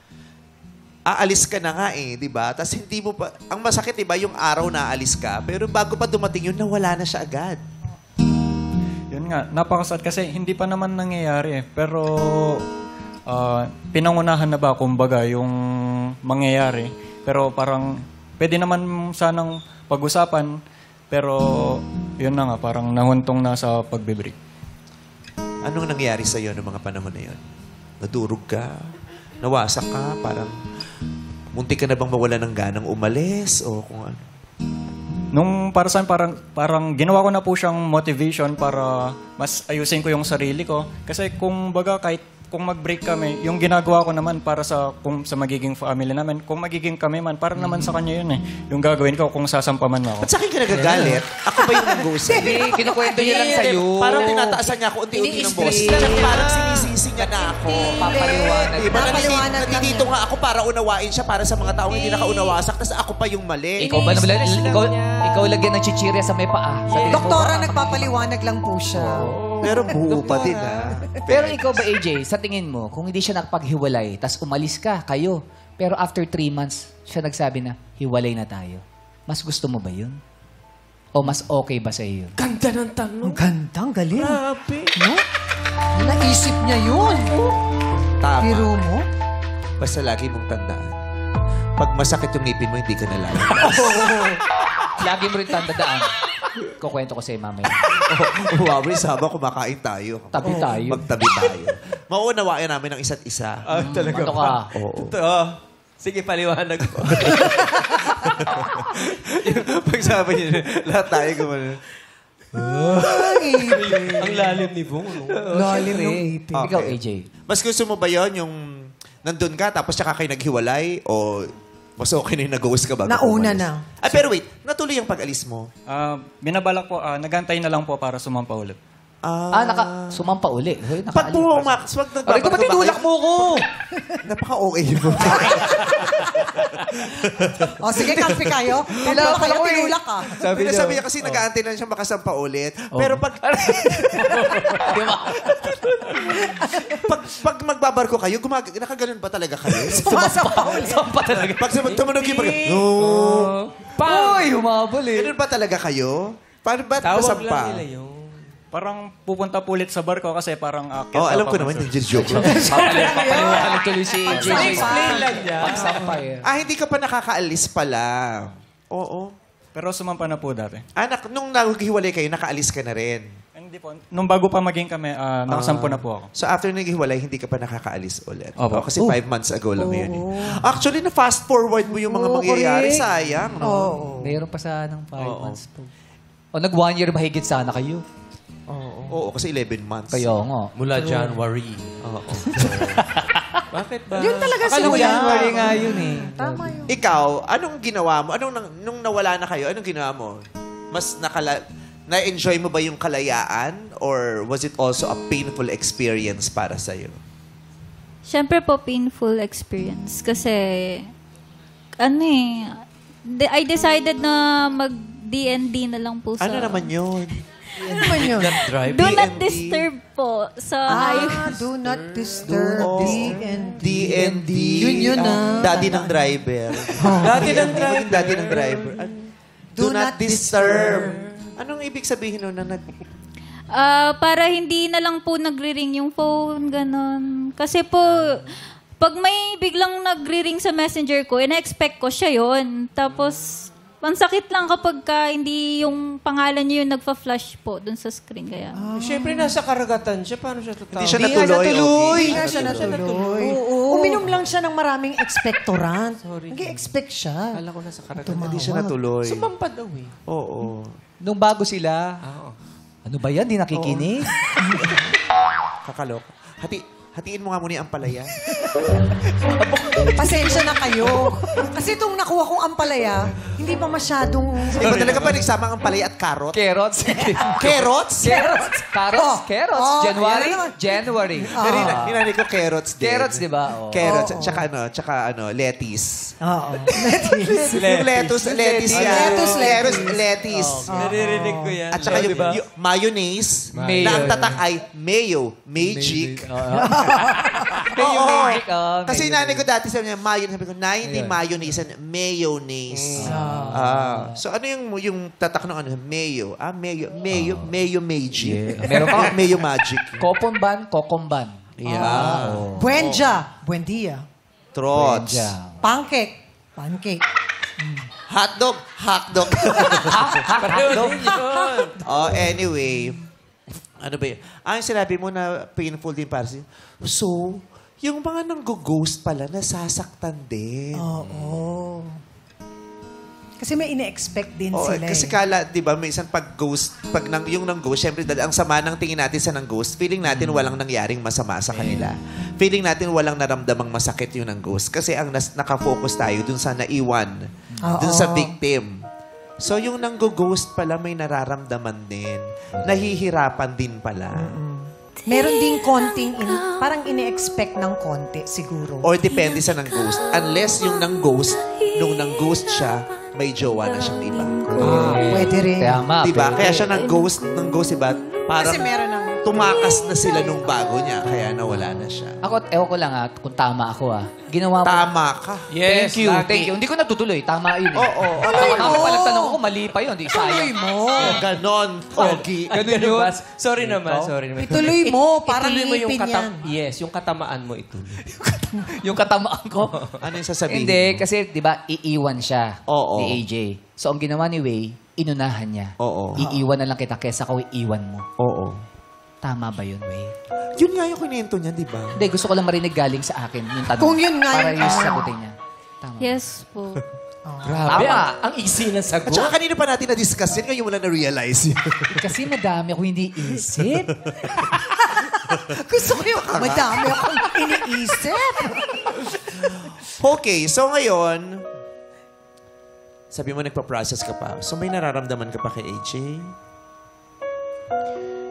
aalis ka na nga di ba? Tapos hindi mo pa, ang masakit di ba, yung araw na aalis ka, pero bago pa dumating yun, nawala na siya agad. Yun nga, napakasad kasi hindi pa naman nangyayari Pero pinangunahan na ba kumbaga yung mangyayari. Pero parang pwede naman sanang pag-usapan. Pero yun na nga, parang nahuntong na sa pagbibreak. Anong nangyari sa'yo noong mga panahon na yun? Nadurog ka? Nawasak ka? Parang muntik ka na bang mawala ng ganang umalis? O kung ano? Nung para sa akin, parang ginawa ko na po siyang motivation para mas ayusin ko yung sarili ko. Kasi kung baga kahit kung mag-break kami, yung ginagawa ko naman para sa magiging family namin, kung magiging kami man, para naman sa kanya yun Yung gagawin ko kung sasampa man ako. Ba't sa akin ka nagagalit? Ako ba yung nag-ghost sa'yo? Hindi, kinukwento niya lang sa'yo. Parang tinataasan niya ako unti-unti ng boss. Tsaka parang sinisisi niya na ako. Papaliwanag. Diba? Papaliwanag lang Nandito yan. nga ako para unawain siya para sa mga taong hindi nakaunawasak. Tapos ako pa yung mali. Ikaw ba naman, ikaw lagyan ng chichirya sa may paa. Sabi mo Doktora, ba? nagpapaliwanag lang po siya. Pero buo pa din Pero ikaw ba, AJ, sa tingin mo, kung hindi siya nakapaghiwalay, tas umalis ka, kayo, pero after 3 months, siya nagsabi na, hiwalay na tayo. Mas gusto mo ba yun? O mas okay ba sa iyo yun? Ganda ng tanong. Ang ganda, ang galing. Grabe. No? Naisip niya yun. Tama. Biro mo? Basta lagi mong tandaan. Pag masakit yung ngipin mo, hindi ka na lang. Lagi mo rin tandaan. Kukwento ko sa'yo mamaya. Huwag habang kumakain tayo. Tabi tayo. Magtabi tayo. Mauunawain namin ang isa't isa. Talaga Ano ba? ka? Oo. Totoo. Sige, paliwanag ko. Pag sabi niya, lahat tayo gumano. Ang lalim ni Bong. No? Lalim ng ipin. Ikaw, AJ. Mas gusto mo ba yon yung nandun ka tapos tsaka kayo naghiwalay o mas okay na yung nag-ghost ka bago Nauna umalis? na. Ah, pero wait, natuloy yung pag-alis mo. Binabalak po, nagantay na lang po para sumampa ulit. Sumampa uli. Hoy, Pag nakaalis. pumax, wag Aray ko, ba't tinulak mo ko? Napaka-okay mo. O sige, kampi kayo. Kampi ba kayo, tinulak ka. Sabi niya kasi nag-aantay na siya makasampa ulit. Pero pag pag magbabarko kayo, nakaganon ba talaga kayo? Sumasapa ulit. Sampa talaga. Pag tumunog yung pag... Uy, humabol eh. Ganun ba talaga kayo? Paano ba Tawag masampa? lang nila yun. Parang pupunta po ulit sa barko kasi parang Oh, alam ko naman, yung joke lang. Papaliwanag tuloy si AJ. Explain lang niya. Pagsampay. Hindi ka pa nakakaalis pala. Oo. Pero sumampa na po dati. Anak, nung naghiwalay kayo, nakaalis ka na rin. Hindi po. Nung bago pa maging kami, nakasampo na po ako. So after naghiwalay, hindi ka pa nakakaalis ulit. Opo. Kasi 5 months ago lang yun. Actually, na-fast forward mo yung mga mangyayari. Sayang, no? Mayroon pa sanang 5 months po. O nag 1 year mahigit sana kayo. Oo, kasi 11 months. Kayo nga. Mula January. Oo. Bakit ba? Yun talaga Akala mo simula. January nga yun eh. Tama yun. Ikaw, anong ginawa mo? Nung nawala na kayo, anong ginawa mo? Mas na-enjoy mo ba yung kalayaan? Or was it also a painful experience para sa'yo? Siyempre po, painful experience. Kasi, I decided na mag-D&D na lang po sa... Ano naman yun? Ano naman yun? Drive. Do not D&D. disturb po sa Do not disturb. D&D. D&D. Yun na. Daddy ng driver. Daddy ng driver. Daddy ng driver. Do not disturb. Anong ibig sabihin nun na para hindi na lang po nagre-ring yung phone, ganon. Kasi po, pag may biglang nagre-ring sa messenger ko, ina-expect ko siya yon. Tapos, Pansakit lang kapag hindi yung pangalan niyo yung nagfa-flash po dun sa screen. Kaya, Siyempre, nasa karagatan siya. Paano siya tatawag? Hindi siya Hindi nga natuloy. natuloy. Okay. Hindi nga siya natuloy. Uminom lang siya ng maraming expectorant. Nag-expect siya. Kala ko nasa karagatan. Hindi siya natuloy. Sumampa daw eh. Oo. Nung bago sila, ano ba yan? Di nakikinig? Kakaloka. Hatiin mo nga muna yung ampalaya. Pasensya na kayo. Kasi itong nakuha kong ampalaya, hindi pa masyadong... Hindi ba talaga ba nagsama ang ampalaya at karot? Carrots. Carrots? Carrots. Carrots. Carrots. Oh, January. yan naman. January. Hinari ko carrots din. Carrots, di ba? Oh. Carrots. Tsaka lettuce. Oo. Yung lettuce yan. Lettuce. Naririnig ko yan. At saka yung mayonnaise, Mayo. na ang tatak ay mayo, magic. Yung magic. Kasi nanay ko dati sabi niya, mayonnaise. Sabi ko, hindi mayonnaise, mayonnaise. So ano yung tatak ng ano? Mayo. Mayo magic. Meron pa. Mayo magic. Kokomban. Yeah. Buendia. Buendia. Trots. Pancake. Pancake. Hotdog. Pareho din yun. Anyway. Ano ba yun? Yung sinabi mo na painful din para siya. So, yung mga nang-ghost pala, nasasaktan din. Oo. Kasi may ine-expect din Oo, sila kasi eh. kala, di ba, minsan yung nang-ghost, syempre, dahil ang sama ng tingin natin sa nang-ghost, feeling natin walang nangyaring masama sa kanila. Feeling natin walang naramdamang masakit yung nang-ghost. Kasi ang nakafocus tayo dun sa naiwan, dun sa victim. So, yung nang-ghost pala may nararamdaman din. Nahihirapan din pala. Meron ding konting, parang ine-expect ng konti siguro. Or depende sa nang-ghost. Unless yung nang-ghost, nung nang-ghost siya, may jowa na siyang iba. Pwede rin. Tama. Diba? pwede. Kaya siya nang-ghost, iba. Parang Kasi meron ng... tumakas na sila nung bago niya, kaya nawala na siya. Ako, ewan ko lang kung tama ako Ginawa mo. Tama ka. Yes, Thank you. lagi. Thank you. Hindi ko natutuloy. Tama yun. Oo. Tama pala tanong ko, mali pa yun. Di sayang. Ganon, Pogi. Ganun yun? Sorry naman. Ituloy mo, parang ituloy mo yung ngipin yan. Yes, yung katamaan mo ituloy. Yung katamaan ko. Ano yung sasabihin Hindi, mo? kasi di ba iiwan siya Oo. ni AJ. So ang ginawa ni Wei, inunahan niya. Oo. Iiwan na lang kita kesa ko iiwan mo. Oo. Tama ba yun, Wei? Yun nga yung kinento niya, di ba? Hindi, gusto ko lang marinig galing sa akin yung tanong. Kung yun nga Para yung- yung sagutin niya. Tama. yes po. Grabe, Tama. ang easy ng At sagot. saka kanino pa natin na-discuss yun, ngayon mo lang na-realize yun. Kasi madami ako hindi isip. Gusto ko yung madami akong iniisip. Okay, so ngayon, sabi mo nagpa-process ka pa. So may nararamdaman ka pa kay AJ?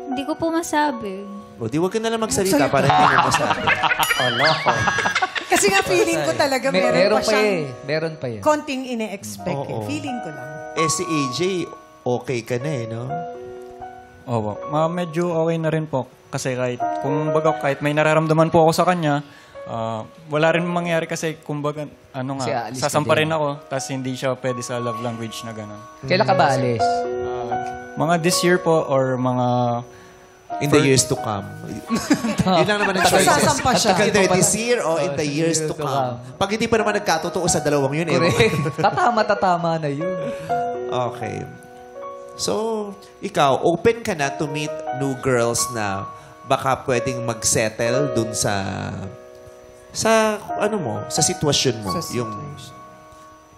Hindi ko po masabi. O di wag ka na lang magsalita para hindi mo masabi. Kasi nga feeling ko talaga meron pa siyang Meron pa yun. konting ine-expect. Oo. Feeling ko lang. Si AJ, okay ka na no? Opo. Medyo okay na rin po. Kasi kahit may nararamdaman po ako sa kanya, wala rin mangyari kasi kumbaga, Kasi aalis ka sasampa din. rin ako, tapos hindi siya pwede sa love language na gano'n. Kailan ka ba alis? Mga this year po or mga... In the years to come. Yun lang naman ang choices. Sasampa siya. Either this year or in the years to come. Pag hindi pa naman nagkatotoo sa dalawang yun, Correct. tatama na yun. Okay. So, ikaw, open ka na to meet new girls na baka pwedeng mag-settle dun sa sitwasyon mo. Sa Yung situation.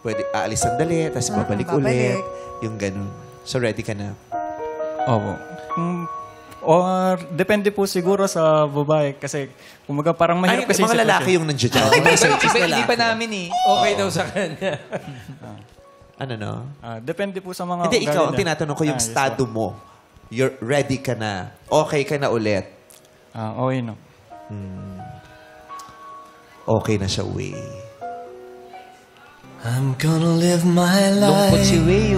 pwede aalis sandali, tapos babalik babalik. ulit. Yung ganun. So, ready ka na? Opo. Or depende po siguro sa babae kasi kumbaga parang mahirap kasi mga lalaki yung nandiyan dyan. Mga searches Hindi pa lalaki. namin Okay daw sa kanya. Ano no? Depende po sa mga Hindi, ikaw, ang ugali niya. tinatanong ko yung Yes estado po. mo. You're ready ka na. Okay ka na ulit. Okay no. Okay na siya, way. I'm gonna live my Lungkot si Wei,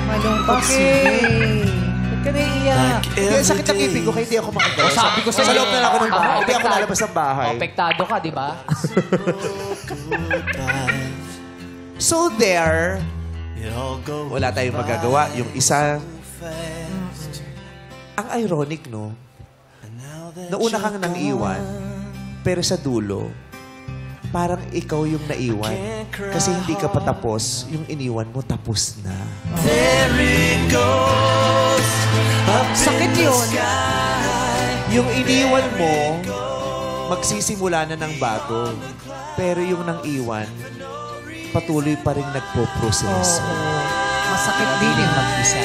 Malungkot si Wei. Ba't ka naiiyak? Hindi, sakit ang ngipin ko, kaya hindi ako makagalaw. Sabi ko sa sa'yo. loob na lang ako ng bahay. Hindi ako Apektado. lalabas ng bahay. Apektado ka, di ba? So there, wala tayong magagawa. Yung isa, ang ironic, no? Nauna kang nang iwan, pero sa dulo, parang ikaw yung naiwan. Kasi hindi ka pa tapos, yung iniwan mo tapos na. Sakit yun. Yung iniwan mo, magsisimula na ng bago. Pero yung nang iwan, patuloy pa rin nagpo-proseso. Masakit din Feeling yun. mag-isa.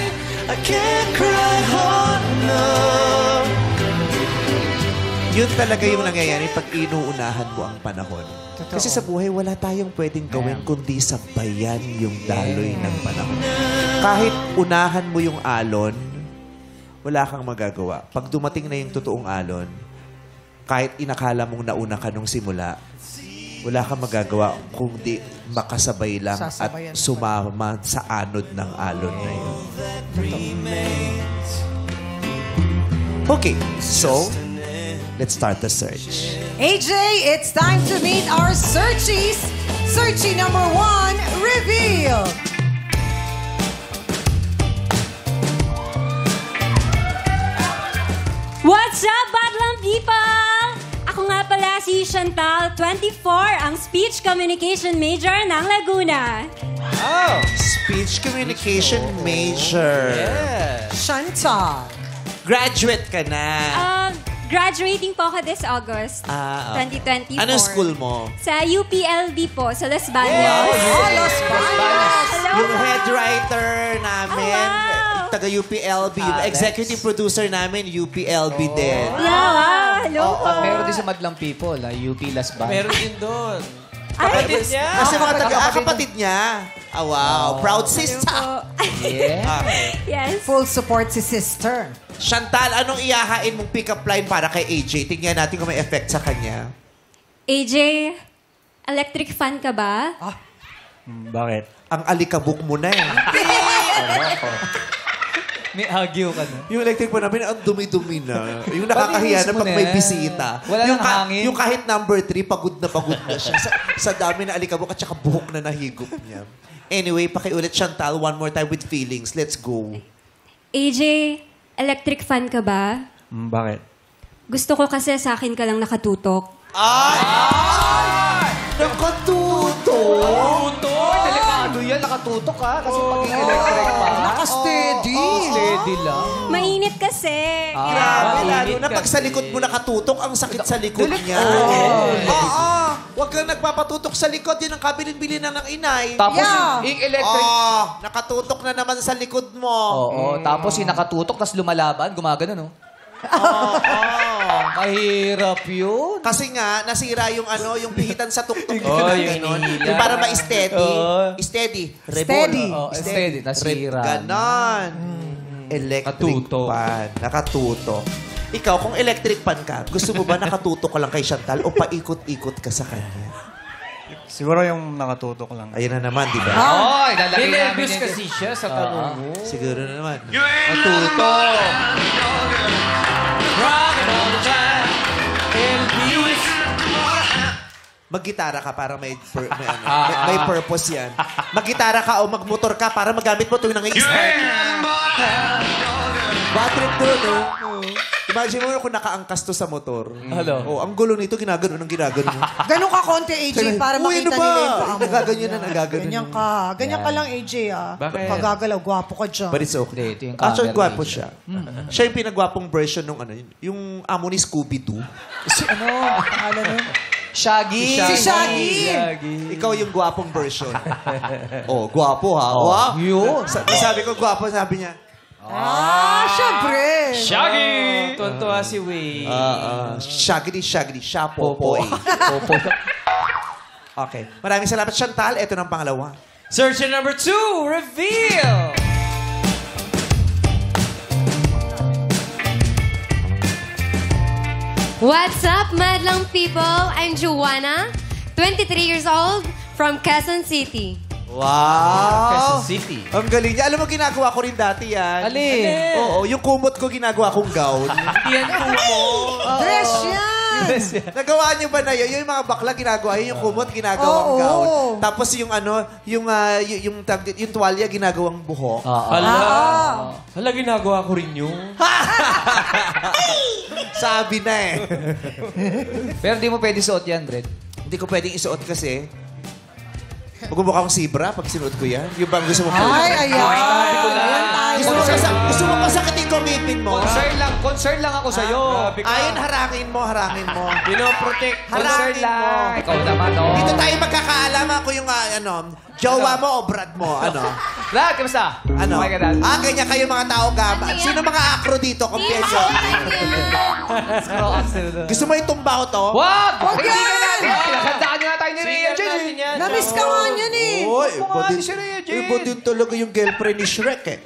Yun talaga yung nangyayari pag inuunahan mo ang panahon. Kasi sa buhay, wala tayong pwedeng gawin kundi sabayan yung daloy ng panahon. Kahit unahan mo yung alon, wala kang magagawa. Pag dumating na yung totoong alon, kahit inakala mong nauna ka nung simula, wala kang magagawa kundi makasabay lang Sasabayan at sumama sa anod ng alon na yun. Okay, so, let's start the search. AJ, it's time to meet our searchies. Searchie number 1, reveal. What's up, Badlang people? Ako nga pala si Chantal, 24, ang Speech Communication Major ng Laguna. Speech Communication Major. Chantal. Graduate ka na. Graduating po ako this August, 2024. Anong school mo? Sa UPLB po, sa Las Bañas. Los Baños. Yung head writer namin, wow. taga UPLB. Yung executive producer namin, UPLB din. Yeah, wow. Hello po. At meron din sa Madlang People, UP Las Bañas. Meron din doon. Kapatid niya. Kasi mga kapatid niya. Ah, wow. Proud sister. Yeah. Yes. Full support si sister. Chantal, anong iyahain mong pick-up line para kay AJ? Tingnan natin kung may effect sa kanya. AJ, electric fan ka ba? Bakit? Ang alikabok mo na eh. May agyo ka na. Yung electric po namin, ang dumi-dumi na. Yung nakakahiya na Pag-inis mo pag na may yan. bisita. Wala yung nang hangin. Yung kahit number 3, pagod na siya. Sa dami na alikabok at saka buhok na nahigop niya. Anyway, pakiulit Chantal, one more time with feelings. Let's go. AJ, electric fan ka ba? Bakit? Gusto ko kasi sa akin ka lang nakatutok. Nakatuto! Delikado yan, nakatutok ka. Kasi pag electric pa. Naka-steady. Steady lang. Mainit kasi. Grabe, lalo na pag sa likod mo nakatutok, ang sakit sa likod niya. Oo. Huwag kang nagpapatutok sa likod. Yun ang kabilin-bilin na ng inay. Tapos Yeah. yung electric... Nakatutok na naman sa likod mo. Oo, tapos yung nakatutok, tapos lumalaban, gumagano, no? Mahirap yun. Kasi nga, nasira yung yung pihitan sa tuktok. yung Ganon. hinihila. Yung para ma-steady. Steady. Rebol. Steady. Steady, nasira. Ganon. Electric Nakatutok. pan. Nakatutok. Ikaw, kung electric pan ka, gusto mo ba nakatutok ka lang kay Chantal o paikot-ikot ka sa kanya? Siguro yung nakatutok lang. Ayan na naman, di ba? Oy, lalagay namin Ninervous yan. kasi siya sa tanong mo. Siguro na naman. Mag-gitara ka para may purpose yan. Mag-gitara ka o mag-motor ka para magamit mo tuwing nang-i-start. Bad trip doon, no? Imagine mo kung nakaangkas to sa motor. Hello. Oh, ang gulo nito, ginagano ng ginagano mo. Ganun ka konti, AJ, para Uy, makita ano ba? nila yung paa mo. Nagaganyan na, nagaganyan. Ganyan ka. Ganyan ka lang, AJ, ah. Bakit? Pagagalaw, gwapo ka dyan. But it's okay. Hindi, ito yung Actually, camera gwapo lady. siya. Siya yung pinagwapong version nung yung amo ni Scooby-Doo. Ano? Pangalan nun? Shaggy. Si Shaggy. Ikaw yung gwapong version. Oh, gwapo ha. Wow. Yun. Sabi ko, gwapo, sabi niya. Syempre. Shaggy! Tuntua si Wade. Shaggy, siya, popoy. Popoy. Okay. Maraming salamat, Chantal. Ito ng pangalawa. Searcher number 2, reveal! What's up, madlang people? I'm Joanna, 23 years old, from Quezon City. Wow! Quezon City. Ang galing niya. Alam mo, ginagawa ko rin dati yan. Alin? Oo, yung kumot ko ginagawa kong gown. Yan po. Dress yan. Nagawa niyo ba na yun? Yung mga bakla ginagawa yun, yung kumot ginagawang Oo. gown. Tapos yung yung tuwalya ginagawang buhok. Hala, ginagawa ko rin yun. Sabi na eh. Pero di mo pwede suot yan, Dred. Hindi ko pwedeng isuot kasi. Magmumukha akong zebra pag sinuot ko yan. Yung bang gusto mo po? Ay, ayan. Gusto mo pasakitin ko ang ngipin mo? Concern lang ako sa'yo. Ayun, harangin mo. Pinoprotect. Harangin mo. Ikaw naman, oh. Dito tayo magkakaalaman ko yung jowa mo o brad mo. Vlad, kamusta? Ano? Oh my God. Ganyan kayo mga tao gama. Sino mga acro dito? Kumpiyenso. Gusto mo itumba ko to? Wag! Kaibigan natin! Pinaghandaan nyo na tayo ni Rhea dyan eh. Namiss ka nga niyan eh. Oy, Iba din talaga yung girlfriend ni Shrek eh.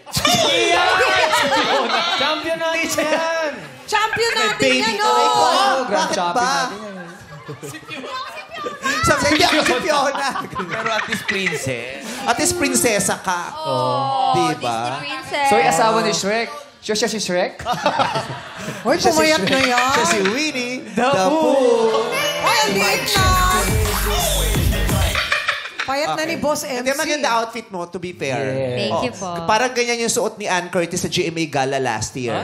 Champion natin yan. Champion natin Baby, yan, aray ko. oh. Grand Bakit shopping ba? natin yan. Sabi, hindi ako si Fiona. Pero at least princess. At least prinsesa ka. Diba? Princess. So, yung asawa ni Shrek. Siya si Shrek? Hoy, pumayat na yan. Siya si Winnie the Pooh. Ay, ang liit na. Payat na ni Boss MC. Hindi, maganda outfit mo, to be fair. Thank you po. Parang ganyan yung suot ni Ann Curtis sa GMA Gala last year.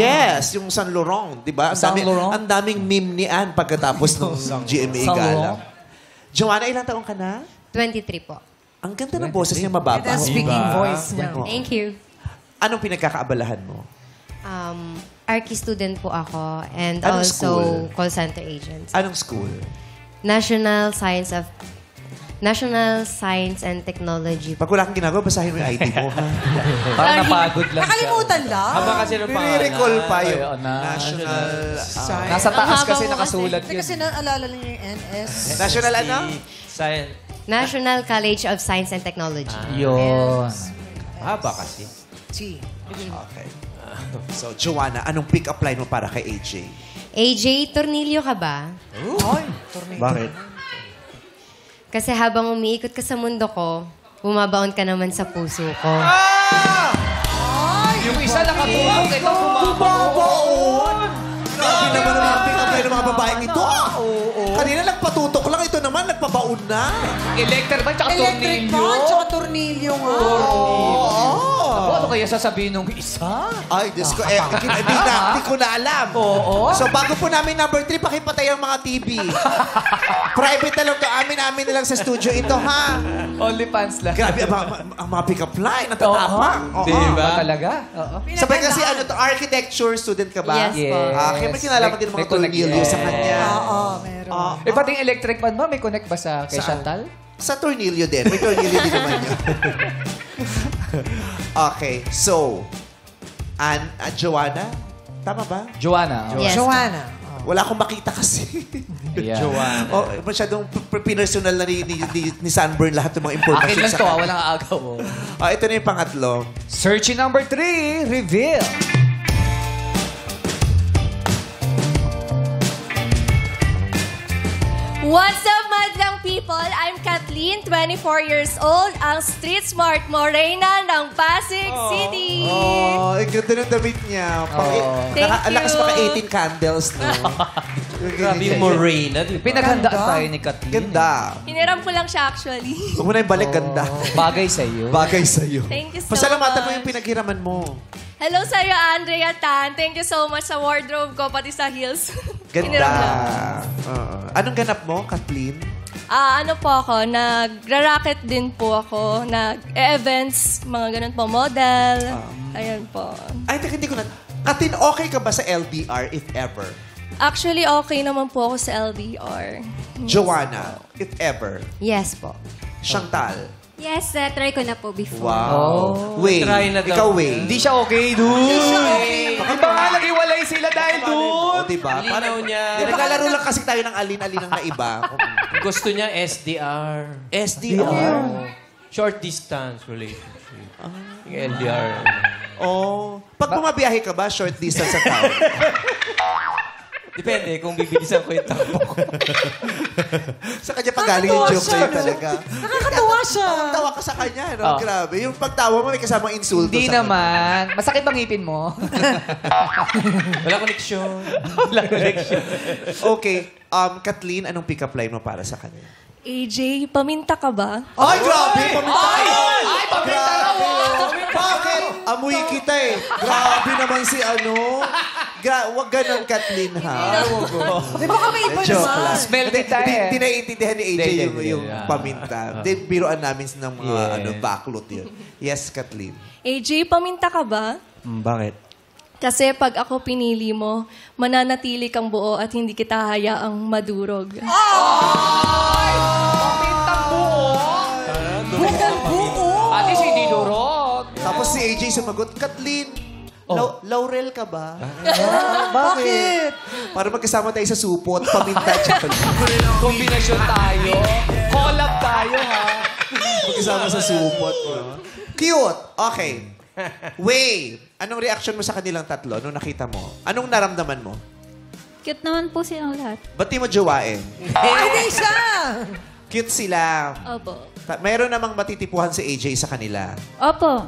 Yes, yung Saint Laurent, di ba? Saint Laurent? Ang daming meme ni Ann pagkatapos ng GMA Saint Gala. Laurent? Joanna, ilang taong ka na? 23 po. Ang ganda ng boses niya, mababa. That's speaking voice niya. Thank you. Anong pinagkakaabalahan mo? Archi student po ako and Anong also school? call center agent. Anong school? National Science and Technology. Pag wala kang ginagawa, basahin mo yung ID mo, ha? Parang napagod lang siya. Nakalimutan lang. Haba kasi ng pangalan. Recall pa yung Ayun na. National... Nasa taas Ang haba kasi mo nakasulat Hindi yun. kasi naalala niyo yung NS. National ano? Science. National College of Science and Technology. Yun. Haba kasi. T. Okay. So, Joanna, anong pick-up line mo para kay AJ? AJ, tornilyo ka ba? Ay, tornado. Bakit? Kasi habang umiikot ka sa mundo ko, bumabaon ka naman sa puso ko. Yung isa nakatulog, ito bumabaon. Grabe naman ang mga pick-up line ng mga babaeng ito. Kanina nagpatutok lang, ito naman nagpabaon na. Electric ba? Tsaka Electric tornilyo? fan, tsaka tornilyo nga. Ano kaya sasabihin nung isa? Ay, Diyos ko, hindi ko na alam. Oo. So, bago po namin number 3, pakipatay ang mga TV. Private na lang to. Amin na lang sa studio ito, ha? Only pants lang. Grabe, ang mga pick-up line, ang tatapang. Oo. Diba? Talaga? Oo. Sabay kasi, architecture student ka ba? Yes po. Kaya may kinalaman din ng mga tornilyo sa kanya. Oo, meron. Eh, pati yung electric fan ba? May connect ba sa kay Saan? Chantal? Sa tornilyo din. May tornilyo din naman yun. Okay, so, Joanna? Tama ba? Joanna. Oh. Yes. Joanna. Wala akong makita kasi. Yeah. Joanna. Masyadong personal na ni Sunburn lahat ng mga information Akin lang sa to, kanya. walang agaw. Oh. Ito na yung pangatlo. Searching number 3, reveal. What's up, madlang people? I'm Kathleen, 24 years old, ang street smart morena ng Pasig City. Oh, ang ganda ng damit niya. Thank Ang lakas you. pa 18 candles, no? Grabe yung Morena, di ba? Pinaghandaan tayo ni Kathleen. Ganda. Hiniram ko lang siya actually. Huwag mo na yung balik, ganda. Bagay sa'yo. Bagay sa'yo. Thank you so Pasalamatan mo much. yung pinaghiraman mo. Hello sa'yo, Andrea Tan. Thank you so much sa wardrobe ko, pati sa heels. Ganda. Hiniram lang. Oo. Anong ganap mo, Kathleen? Ano po ako, nagra-racket din po ako, nag-events, mga ganun po, model. Ayan po. Ay, hindi ko na... Kathleen, okay ka ba sa LDR, if ever? Actually, okay naman po ako sa LDR. Joanna, if ever. Yes po. Chantal. Yes, try ko na po before. Wow. Wait, Try na daw. ikaw, Wait. Hindi siya okay, dude. Iba nga, nag-iwalay sila dahil doon. O, diba? Linaw Parang, niya. naglalaro lang kasi tayo ng alin-alin ng naiba. Gusto niya SDR. SDR. Short distance relationship. Yung LDR. Oh. Pag bumabiyahe ka ba, short distance sa town? Depende kung bibilisan ko yung takbo ko. Sa kanya pag galing yung joke sa'yo talaga. Nakakatawa siya. Tawa ka sa kanya, no? Grabe. Yung pagtawa mo, may kasamang insulto Hindi sa naman. Masakit bang ngipin mo? Wala connection. Wala connection. Okay. Kathleen, anong pick-up line mo para sa kanya? AJ, paminta ka ba? Ay, grabe! Paminta ka! Ay, paminta Grabe! Bakit? Amoy kita eh. Grabe naman si ano. Wag ganon, Kathleen, ha? Di ba may iba Joke naman? lang. Smell kita eh. Hindi naiintindihan ni AJ Hindi. yung paminta. Hindi, biruan namin ng mga backlot yun. Yes, Kathleen. AJ, paminta ka ba? Bakit? Kasi pag ako pinili mo, mananatili kang buo at hindi kita hayaang madurog. At least hindi durog. Tapos si AJ sumagot, Kathleen, Laurel ka ba? Bakit? Para magkasama tayo sa supot, paminta siya. Kombinasyon tayo. Collab tayo, ha? Magkasama sa supot. No? Cute. Okay. Way, anong reaction mo sa kanilang tatlo nung nakita mo? Anong naramdaman mo? Cute naman po silang lahat. Ba't di mo jowain? Hindi siya! Cute sila. Opo. Meron namang matitipuhan si AJ sa kanila. Opo.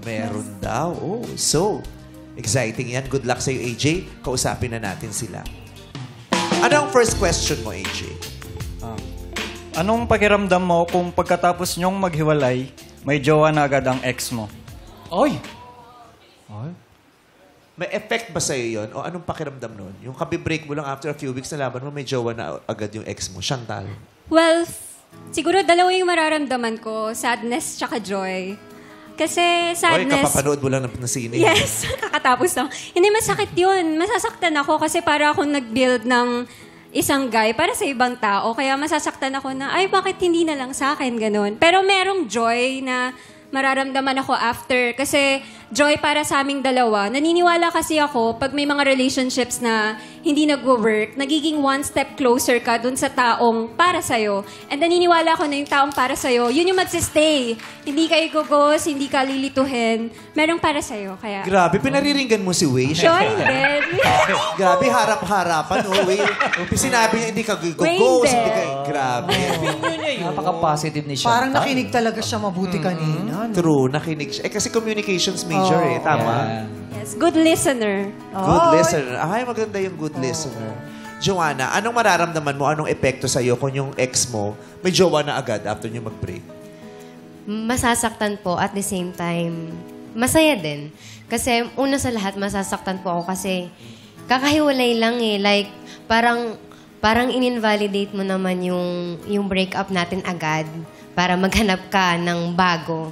Meron daw. Oh, so exciting yan. Good luck sa'yo, AJ. Kausapin na natin sila. Ano ang first question mo, AJ? Anong pakiramdam mo kung pagkatapos nyong maghiwalay, may jowa na agad ang ex mo? Oy! May effect ba sa'yo yun? O anong pakiramdam nun? Yung kabibreak mo lang after a few weeks, nalaman mo may jowa na agad yung ex mo. Chantal. Well, siguro dalawa yung mararamdaman ko. Sadness tsaka joy. Kasi Oy, sadness... kapapanood mo lang ng sine. Yes, kakatapos lang. Hindi, masakit yun. Masasaktan ako kasi para akong nag-build ng isang guy para sa ibang tao. Kaya masasaktan ako na, ay, bakit hindi na lang sa akin, ganun. Pero merong joy na mararamdaman ako after. Kasi joy para sa aming dalawa. Naniniwala kasi ako, pag may mga relationships na hindi nagwo-work, nagiging one step closer ka dun sa taong para sa'yo. And naniniwala ako na yung taong para sa'yo, yun yung magsistay. Hindi ka igugos, hindi ka lilituhin. Merong para sa'yo. Kaya, Grabe, pinariringgan mo si Way. sure, hindi. Grabe, harap-harapan. Oh, Way. Sinabi niya, hindi ka Way, gugos. hindi. Hindi ka... Grabe. Napaka-positive ni Chantal. Parang nakinig talaga siya mabuti kanina. no? True, nakinig siya. Kasi communications major eh. Tama. Yes, good listener. Good listener. Ay, maganda yung good listener. Joanna, anong mararamdaman mo? Anong epekto sa'yo kung yung ex mo may jowa na agad after nyo mag-break? Masasaktan po at the same time, masaya din. Kasi una sa lahat, masasaktan po ako kasi kakahiwalay lang eh. Like, parang in-invalidate mo naman yung breakup natin agad para maghanap ka ng bago.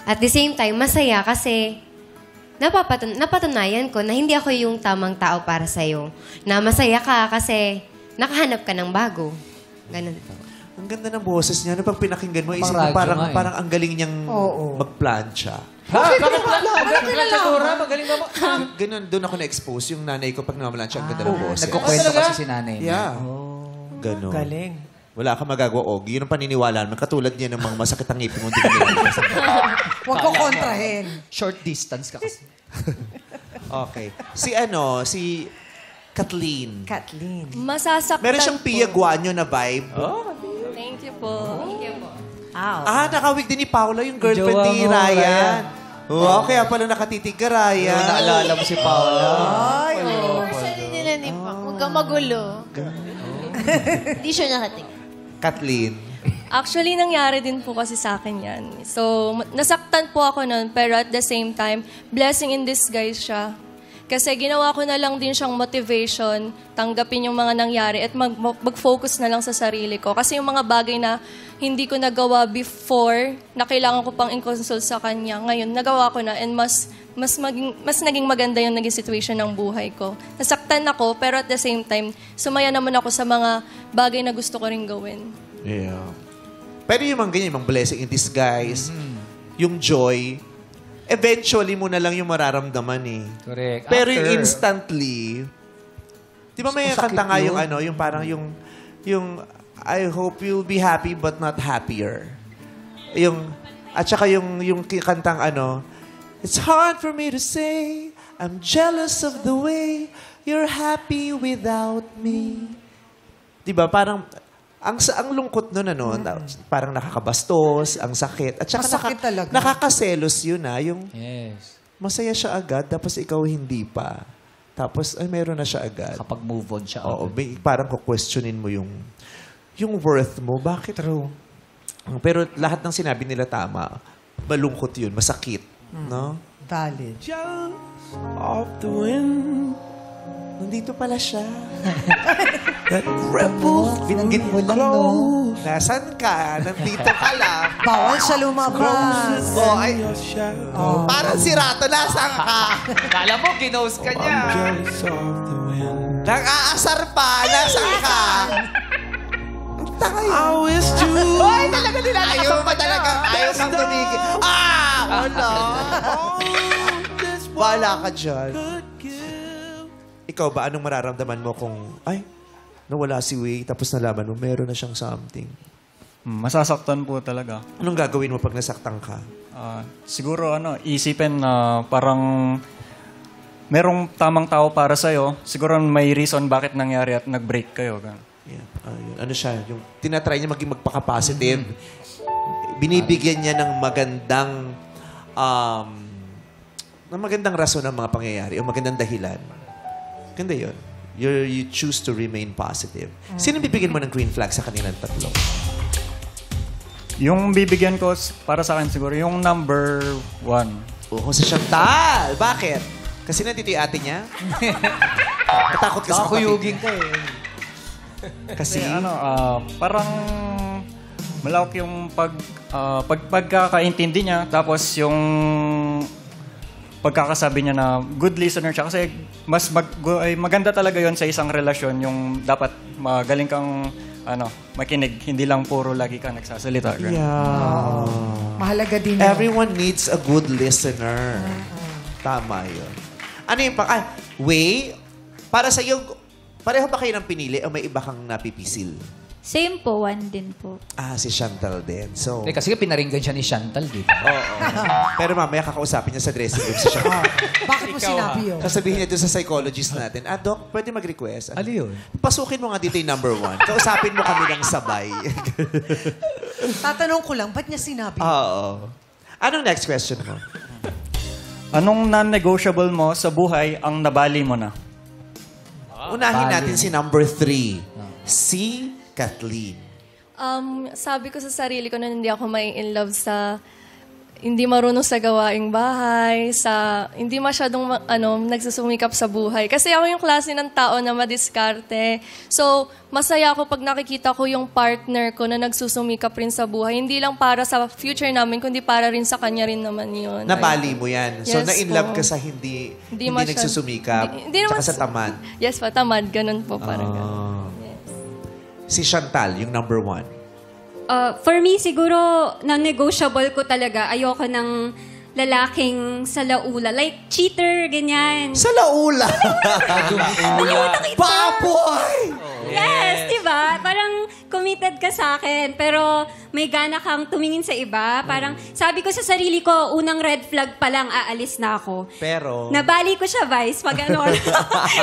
At the same time, masaya kasi napatunayan ko na hindi ako yung tamang tao para sa'yo. Na masaya ka kasi nakahanap ka ng bago. Ganun po. Ang ganda ng boses niya. Ano pag pinakinggan mo, isip mo Pang radyo nga eh. parang ang galing niyang magplancha. Bakit magaling naman. Ganun, doon ako na-expose. Yung nanay ko pag namamalansya, ang ganda ng boses. Nagkukwento kasi si nanay. Yeah. Ganun. Galing. Wala kang magagawa, Og. Yun ang paniniwala naman. Katulad niya ng mga masakit ang ngipin mo. Huwag ko kontrahin. Short distance ka kasi. Okay. Si Kathleen. Kathleen. Masasaktan Meron siyang po. Pia Guanyo na vibe. Thank you po. Nakawig din ni Paula, yung girlfriend Jowa ni mo, Ryan. Wow, kaya pala nakatitig ka, Ryan. Naalala mo si Paula. Ay, oo. nila ni Pang. Huwag kang magulo. Hindi siya nakatingin. Kathleen. Actually, nangyari din po kasi sa akin yan. So, nasaktan po ako nun, pero at the same time, blessing in disguise siya. Kasi ginawa ko na lang din siyang motivation, tanggapin yung mga nangyari at mag-focus na lang sa sarili ko. Kasi yung mga bagay na hindi ko nagawa before, na kailangan ko pang i-consult sa kanya, ngayon nagawa ko na and mas naging maganda yung naging situation ng buhay ko. Nasaktan ako, pero at the same time, sumaya naman ako sa mga bagay na gusto ko rin gawin. Yeah. Pero yung mga ganyan, yung blessing in disguise, yung joy, eventually mo na lang yung mararamdaman eh. Correct. Pero yung After. instantly, di ba may Masakit kanta nga yung yun. ano, yung parang yung I hope you'll be happy but not happier. At saka yung kantang ano, it's hard for me to say, I'm jealous of the way you're happy without me. Di ba? Parang, ang lungkot nun, ano, parang nakakabastos, ang sakit. At saka Masakit talaga. nakakaselos yun, yung Yes. masaya siya agad, tapos ikaw hindi pa. Tapos, ay, meron na siya agad. Kapag move on siya. Oo, parang kukwestiyonin mo yung worth mo. Bakit? True. Pero lahat ng sinabi nila tama. Malungkot yun, masakit. No? Valid. Off the wind nandito pala siya. That rebel Binanggit mo lang, no? Nasaan ka? Nandito ka lang. Bawal siya lumabas. Oh, ay, parang si Rato, nasaan ka? Kala mo, ginos ka niya. Nang-aasar pa, nasaan ka? Ang tayo. Ay, talaga nilalakas Ayaw ang pa talaga. Ayaw kang tumigil. Wala. Wala ka dyan. Ikaw ba, anong mararamdaman mo kung, ay, nawala si Wei, tapos nalaman mo, meron na siyang something. Masasaktan po talaga. Anong gagawin mo pag nasaktan ka? Siguro isipin na parang merong tamang tao para sa'yo. Siguro may reason bakit nangyari at nag-break kayo. Ganun. Yeah. Yun. Ano siya, yung tinatry niya maging magpaka-positive. Binibigyan niya ng magandang rason ng mga pangyayari o magandang dahilan. Ganda yun. You choose to remain positive. Sino bibigyan mo ng green flag sa kanilang tatlo? Yung bibigyan ko para sa akin siguro, yung number 1. Oo, si Chantal. Bakit? Kasi nandito yung ate niya? Natakot ka sa kapatid Kakuyugin niya. ka eh. Kasi, Parang malawak yung pagkakaintindi niya. Tapos yung pagkakasabi niya na good listener siya. Kasi maganda talaga yon sa isang relasyon. Yung dapat magaling kang makinig. Hindi lang puro lagi ka nagsasalita. Ganun. yeah. Mahalaga din yun. Everyone needs a good listener. Tama yun. Ano yung Wei, para sa iyo, pareho ba kayo ng pinili o may iba kang napipisil? Same po, 1 din po. Si Chantal din. So, Kasi pinaringgan siya ni Chantal, di ba? oo. Pero mamaya kakausapin niya sa dressing room si Chantal. Bakit mo sinabi yun? Sasabihin niya doon sa psychologist natin, Doc, pwede mag-request? Ano yun? Pasukin mo nga dito yung number 1. Kausapin mo kami ng sabay. Tatanong ko lang, ba't niya sinabi? Oo. Anong next question mo? Anong non-negotiable mo sa buhay ang nabali mo na? Unahin natin si number 3. Si Kathleen. Sabi ko sa sarili ko na hindi ako may in love sa hindi marunong sa gawaing bahay, sa hindi masyadong nagsusumikap sa buhay. Kasi ako yung klase ng tao na madiskarte. So, masaya ako pag nakikita ko yung partner ko na nagsusumikap rin sa buhay. Hindi lang para sa future namin, kundi para rin sa kanya rin naman yun. Nabali mo yan. So, Yes na-in love ka sa hindi nagsusumikap, Hindi naman tsaka sa tamad. Yes pa, tamad. Ganun po, parang ganun. Si Chantal, yung number 1. For me, siguro, non-negotiable ko talaga. Ayoko ng lalaking sa laula. Like, cheater, ganyan. Sa laula! Baboy! Yes, di ba? Parang committed ka sa akin, pero may gana kang tumingin sa iba. Parang sabi ko sa sarili ko, unang red flag pa lang aalis na ako. Pero, Nabali ko siya, Vice, pag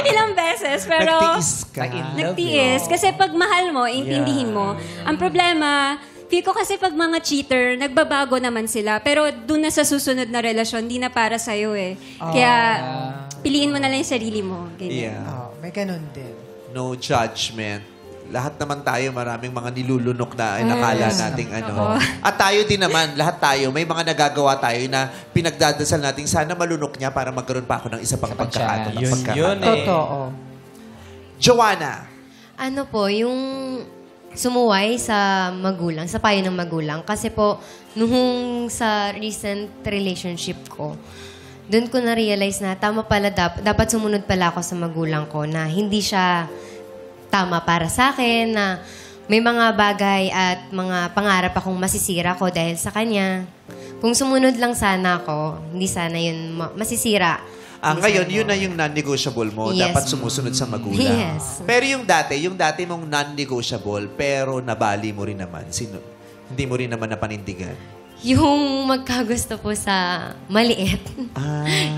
ilang beses. Pero nagtiis ka. nagtiis. Kasi pag mahal mo, intindihin mo. Ang problema, feel ko kasi pag mga cheater, nagbabago naman sila. Pero dun na sa susunod na relasyon, di na para sa'yo eh. Kaya, piliin mo na lang yung sarili mo. Ganyan. Yeah. May ganun din. No judgment. Lahat naman tayo, maraming mga nilulunok na nakala nating At tayo din naman, lahat tayo, may mga nagagawa tayo na pinagdadasal natin, sana malunok niya para magkaroon pa ako ng isa pang pagkakataon. Yun eh. Totoo. Joanna. Ano po, yung sumuway sa magulang, sa payo ng magulang. Kasi po, nung sa recent relationship ko, doon ko na-realize na tama pala, dapat sumunod pala ako sa magulang ko na hindi siya tama para sa akin, na may mga bagay at mga pangarap akong masisira ko dahil sa kanya. Kung sumunod lang sana ako, hindi sana yun masisira. Ngayon, yun na yung non-negotiable mo. Yes. Dapat sumusunod sa magulang. Yes. Pero yung dati mong non-negotiable, pero nabali mo rin naman. Hindi mo rin naman napanindigan. Yung magkagusto po sa maliit.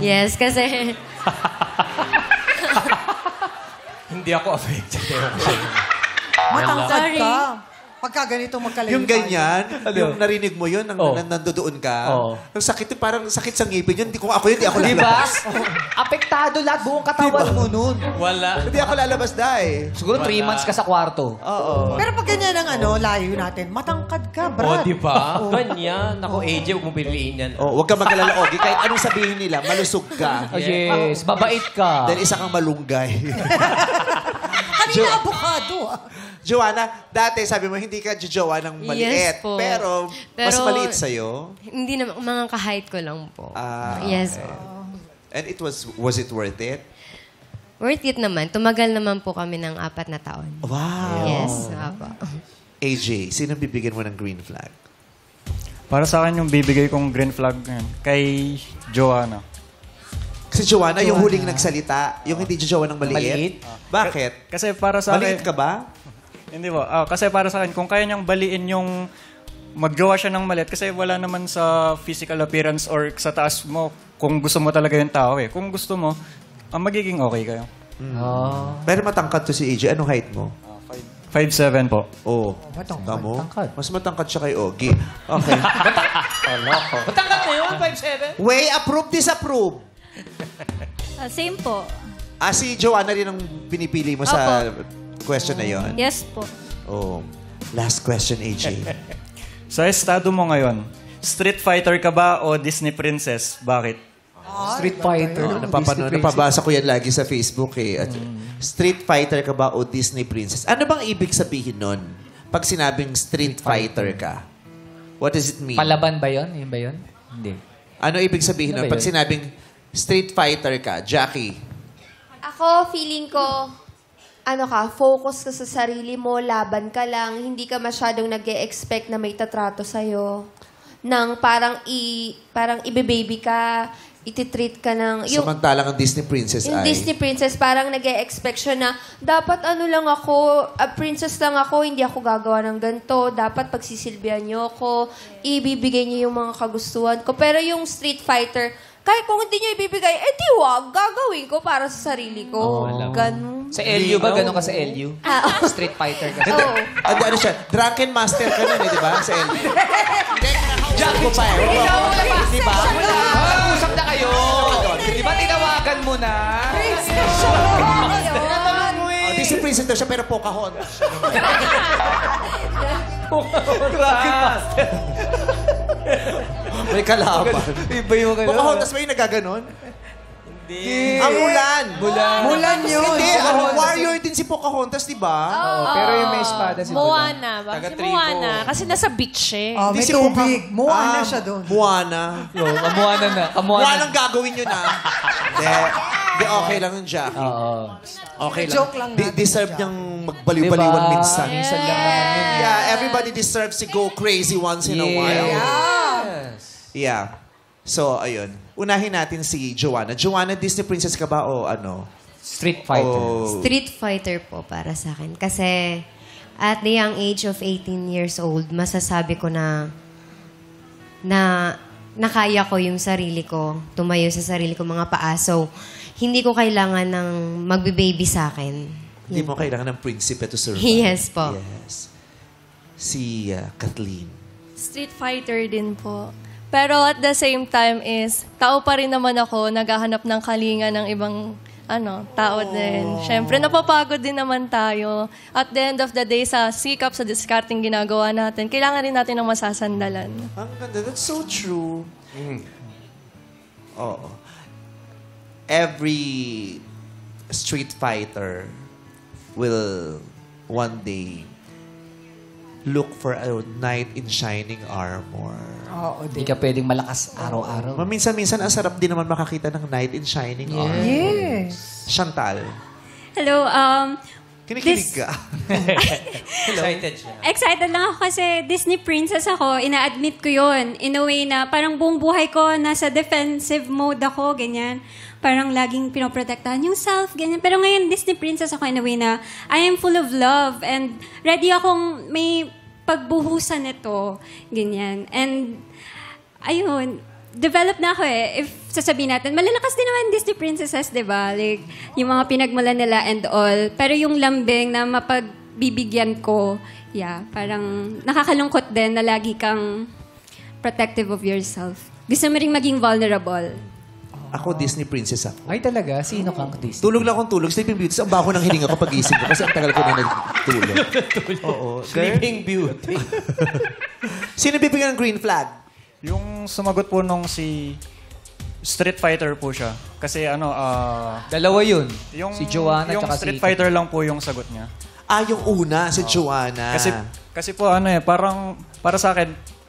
Yes, kasi... Hindi ako affected. Matangkad Sorry. ka. Pagka ganito magkalayo Yung ganyan, yung narinig mo yun, Oh. nandoon ka. Oo. Ang sakit, parang sakit sa ngipin yun. Kung ako yun, di ako Diba? lalabas. Apektado lahat, buong katawan mo nun. Wala. Hindi ako lalabas, dahil. Siguro 3 months ka sa kwarto. Oo. Pero pag ganyan ang layo natin, matangkad ka, O, Brad. di ba? Ganyan. Ako, AJ, huwag mong piliin yan. Oh, huwag ka mag-alala, Ogie. Kahit anong sabihin nila, malusog ka. Oh, yes, mabait ka. Dahil isa kang malunggay. Kanina abukado. Joanna, dati sabi mo, hindi ka jojowa ng maliit. Yes po. Pero, mas Pero- maliit sa'yo. Hindi naman, mga kahit ko lang po. Ah, Yes okay. po. And was it worth it? Worth it naman. Tumagal naman po kami ng 4 na taon. Wow. Yes, nga po. AJ, sino bibigyan mo ng green flag? Para sa akin yung bibigay kong green flag ngayon, kay Joanna. Kasi Joanna, yung huling nagsalita, yung hindi jojowa ng maliit. Maliit? Bakit? Kasi para sa Maliit akin... ka ba? Hindi po. Kasi para sa akin, kung kaya niyang baliin yung magjowa siya ng maliit, kasi wala naman sa physical appearance or sa taas mo kung gusto mo talaga yung tao eh. Kung gusto mo, magiging okay kayo. Oh. Pero matangkad to si AJ. Anong height mo? 5'7" po. Oh, matangkad, tamo? matangkad. Mas matangkad siya kay Ogie. Okay. Matangkat na yun, 5'7"? Way, approve, disapprove. Same po. Si Joanna rin ang pinipili mo sa question na yon. Yes po. Oh. Last question, AJ. Sa estado mo ngayon, Street Fighter ka ba o Disney Princess? Bakit? Street Fighter. Napabasa ko yan lagi sa Facebook eh. At Street Fighter ka ba o Disney Princess? Ano bang ibig sabihin nun? Pag sinabing Street Fighter ka, what does it mean? Palaban ba yun? Yun ba yun? Hindi. Ano ibig sabihin Ano nun? ba Pag yun? sinabing Street Fighter ka, Jackie, Ako, feeling ko, focus ka sa sarili mo, laban ka lang, hindi ka masyadong nag-e-expect na may tatrato sa'yo. Nang parang ibe-baby ka, ititreat ka ng... samantalang ang Disney Princess Yung ay... Disney princess, parang nag-e-expect siya na dapat lang ako, princess lang ako, hindi ako gagawa ng ganito. Dapat pagsisilbihan niyo ako, ibibigay niyo yung mga kagustuhan ko. Pero yung Street Fighter, kahit kung hindi niyo ibibigay, di wag, gagawin ko para sa sarili ko. Ganun. Sa LU ba? Ganun ka sa LU? Street Fighter ka. Oo. Ano siya? Drunken Master ka nun eh, di ba? Sa LB. Jack mo pa eh. Di ba? Nag-usap na kayo. Di ba tinawagan mo na? Disney Princess daw siya, pero Pocahontas. May kalaban. Iba yung Pocahontas ba yung nagaganon? Hindi. Ang Mulan. Mulan yun. Hindi, warrior din si Pocahontas, di ba? Pero yung may espada si Moana ba? Si Taga-tribo. Moana. Kasi nasa beach eh. Oh, may Hindi si tubig. Muana siya doon. Moana. Kamuana na. Moana ang gagawin yun na. Hindi, okay lang yung Jackie. Oo. Okay lang. Joke lang natin, Deserve Jack. niyang magbaliw-baliwan Diba? minsan. Minsan lang naman yun. Yeah, everybody deserves to go crazy once in a while. Yeah. So, ayun. Unahin natin si Joanna. Joanna, Disney Princess ka ba o ano? Street Fighter. Street Fighter po para sa akin. Kasi at the young age of 18 years old, masasabi ko na nakaya ko yung sarili ko, tumayo sa sarili ko mga paa. So, hindi ko kailangan ng magbe-baby sa akin. Hindi mo kailangan ng prinsipe to survive. Yes po. Yes. Si Kathleen. Street Fighter din po. Pero at the same time is, tao pa rin naman ako, naghahanap ng kalinga ng ibang tao din. Siyempre, napapagod din naman tayo. At the end of the day, sa sikap, sa discarding ginagawa natin, kailangan rin natin ng masasandalan. Ang ganda. That's so true. Oo. Every street fighter will one day look for a knight in shining armor. Oo, Hindi ka pwedeng malakas araw-araw. Minsan-minsan, ang sarap din naman makakita ng knight in shining armor. Yes. Chantal, Hello, kinikilig ka. Excited siya. excited lang ako kasi Disney princess ako. Ina-admit ko yon. In a way na parang buong buhay ko nasa defensive mode ako, ganyan. Parang laging pinoprotektahan yung self, ganyan. Pero ngayon, Disney princess ako in a way na I am full of love and ready akong may pagbuhusan nito, ganyan. And, ayun, develop na ako eh. If sasabihin natin, malalakas din naman Disney princesses, di ba? Like, yung mga pinagmulan nila and all. Pero yung lambing na bibigyan ko. Yeah, parang nakakalungkot din na lagi kang protective of yourself. Gusto mo ring maging vulnerable. Ako, Disney princess ako. Ay talaga? Sino kang Disney? Tulog lang akong tulog. Sleeping Beauty. Ang baho ng hininga ko pag-isip ko kasi ang tagal ko na nagtulog. Oo. Sleeping Beauty. Sino bibigyan ng green flag? Yung sumagot po nung si Street Fighter po siya. Kasi Dalawa yun. yung, Si Joanna yung tsaka Street si... Fighter lang po yung sagot niya. Yung una, si Joanna. Kasi po parang para sa akin,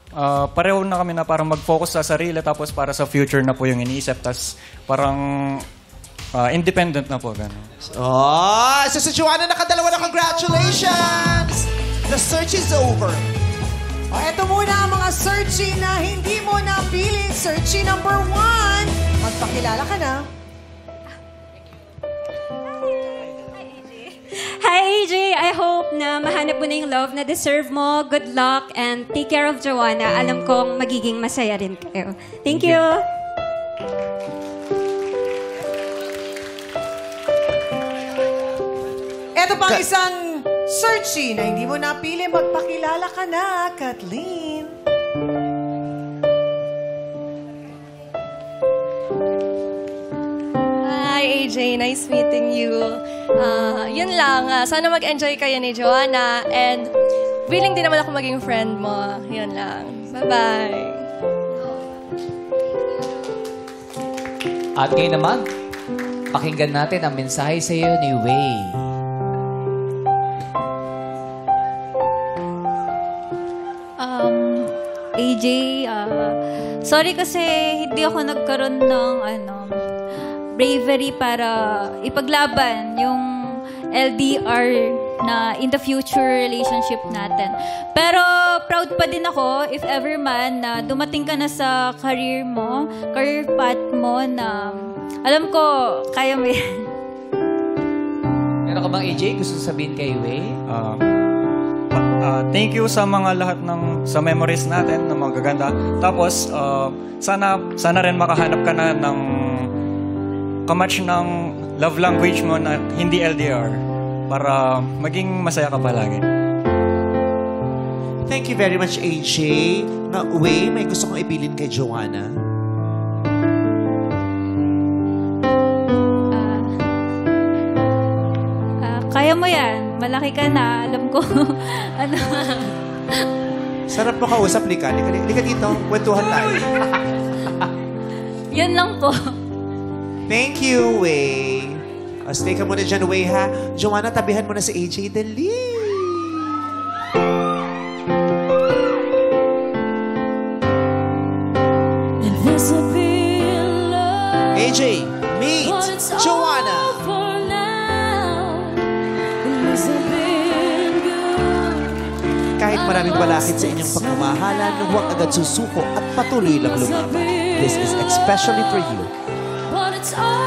pareho na kami na parang mag-focus sa sarili tapos para sa future na po yung iniisip. Tapos parang independent na po. Ganun. So si Joanna nakadalawa na. Congratulations! The search is over. Ito muna ang mga searchy na hindi mo napili. Searchy number 1. Magpakilala ka na. Hi, AJ! I hope na mahanap mo na yung love na deserve mo. Good luck and take care of Joanna. Alam kong magiging masaya rin kayo. Thank you! Ito pang isang searchy na hindi mo napili. Magpakilala ka na, Kathleen. Hi, AJ. Nice meeting you. Yun lang. Sana mag-enjoy kayo ni Joanna. And willing din naman ako maging friend mo. Yun lang. Bye-bye. At ngayon naman, pakinggan natin ang mensahe sa iyo ni Way. AJ, sorry kasi hindi ako nagkaroon ng bravery para ipaglaban yung LDR na in the future relationship natin. Pero proud pa din ako if ever man na dumating ka na sa career path mo na alam ko, kaya mo yan. Meron ka bang AJ gusto sabihin kay Way? Thank you sa mga lahat sa memories natin na magaganda. Tapos, sana rin makahanap ka na ng kamatch ng love language mo na hindi LDR para maging masaya ka palagi. Thank you very much, AJ. Way, may gusto kong ibilin kay Joanna. Kaya mo yan. Malaki ka na. Alam ko. Sarap mo kausap, Lika. Lika dito. Kwentuhan tayo. Yan lang po. Thank you, Way. Stay ka muna dyan, Way, ha? Joanna, tabihan mo na si AJ. Dali. AJ, meet Joanna. Kahit maraming balakid sa inyong pagmamahalan, huwag agad susuko at patuloy lang lumaban. This is especially for you. But it's all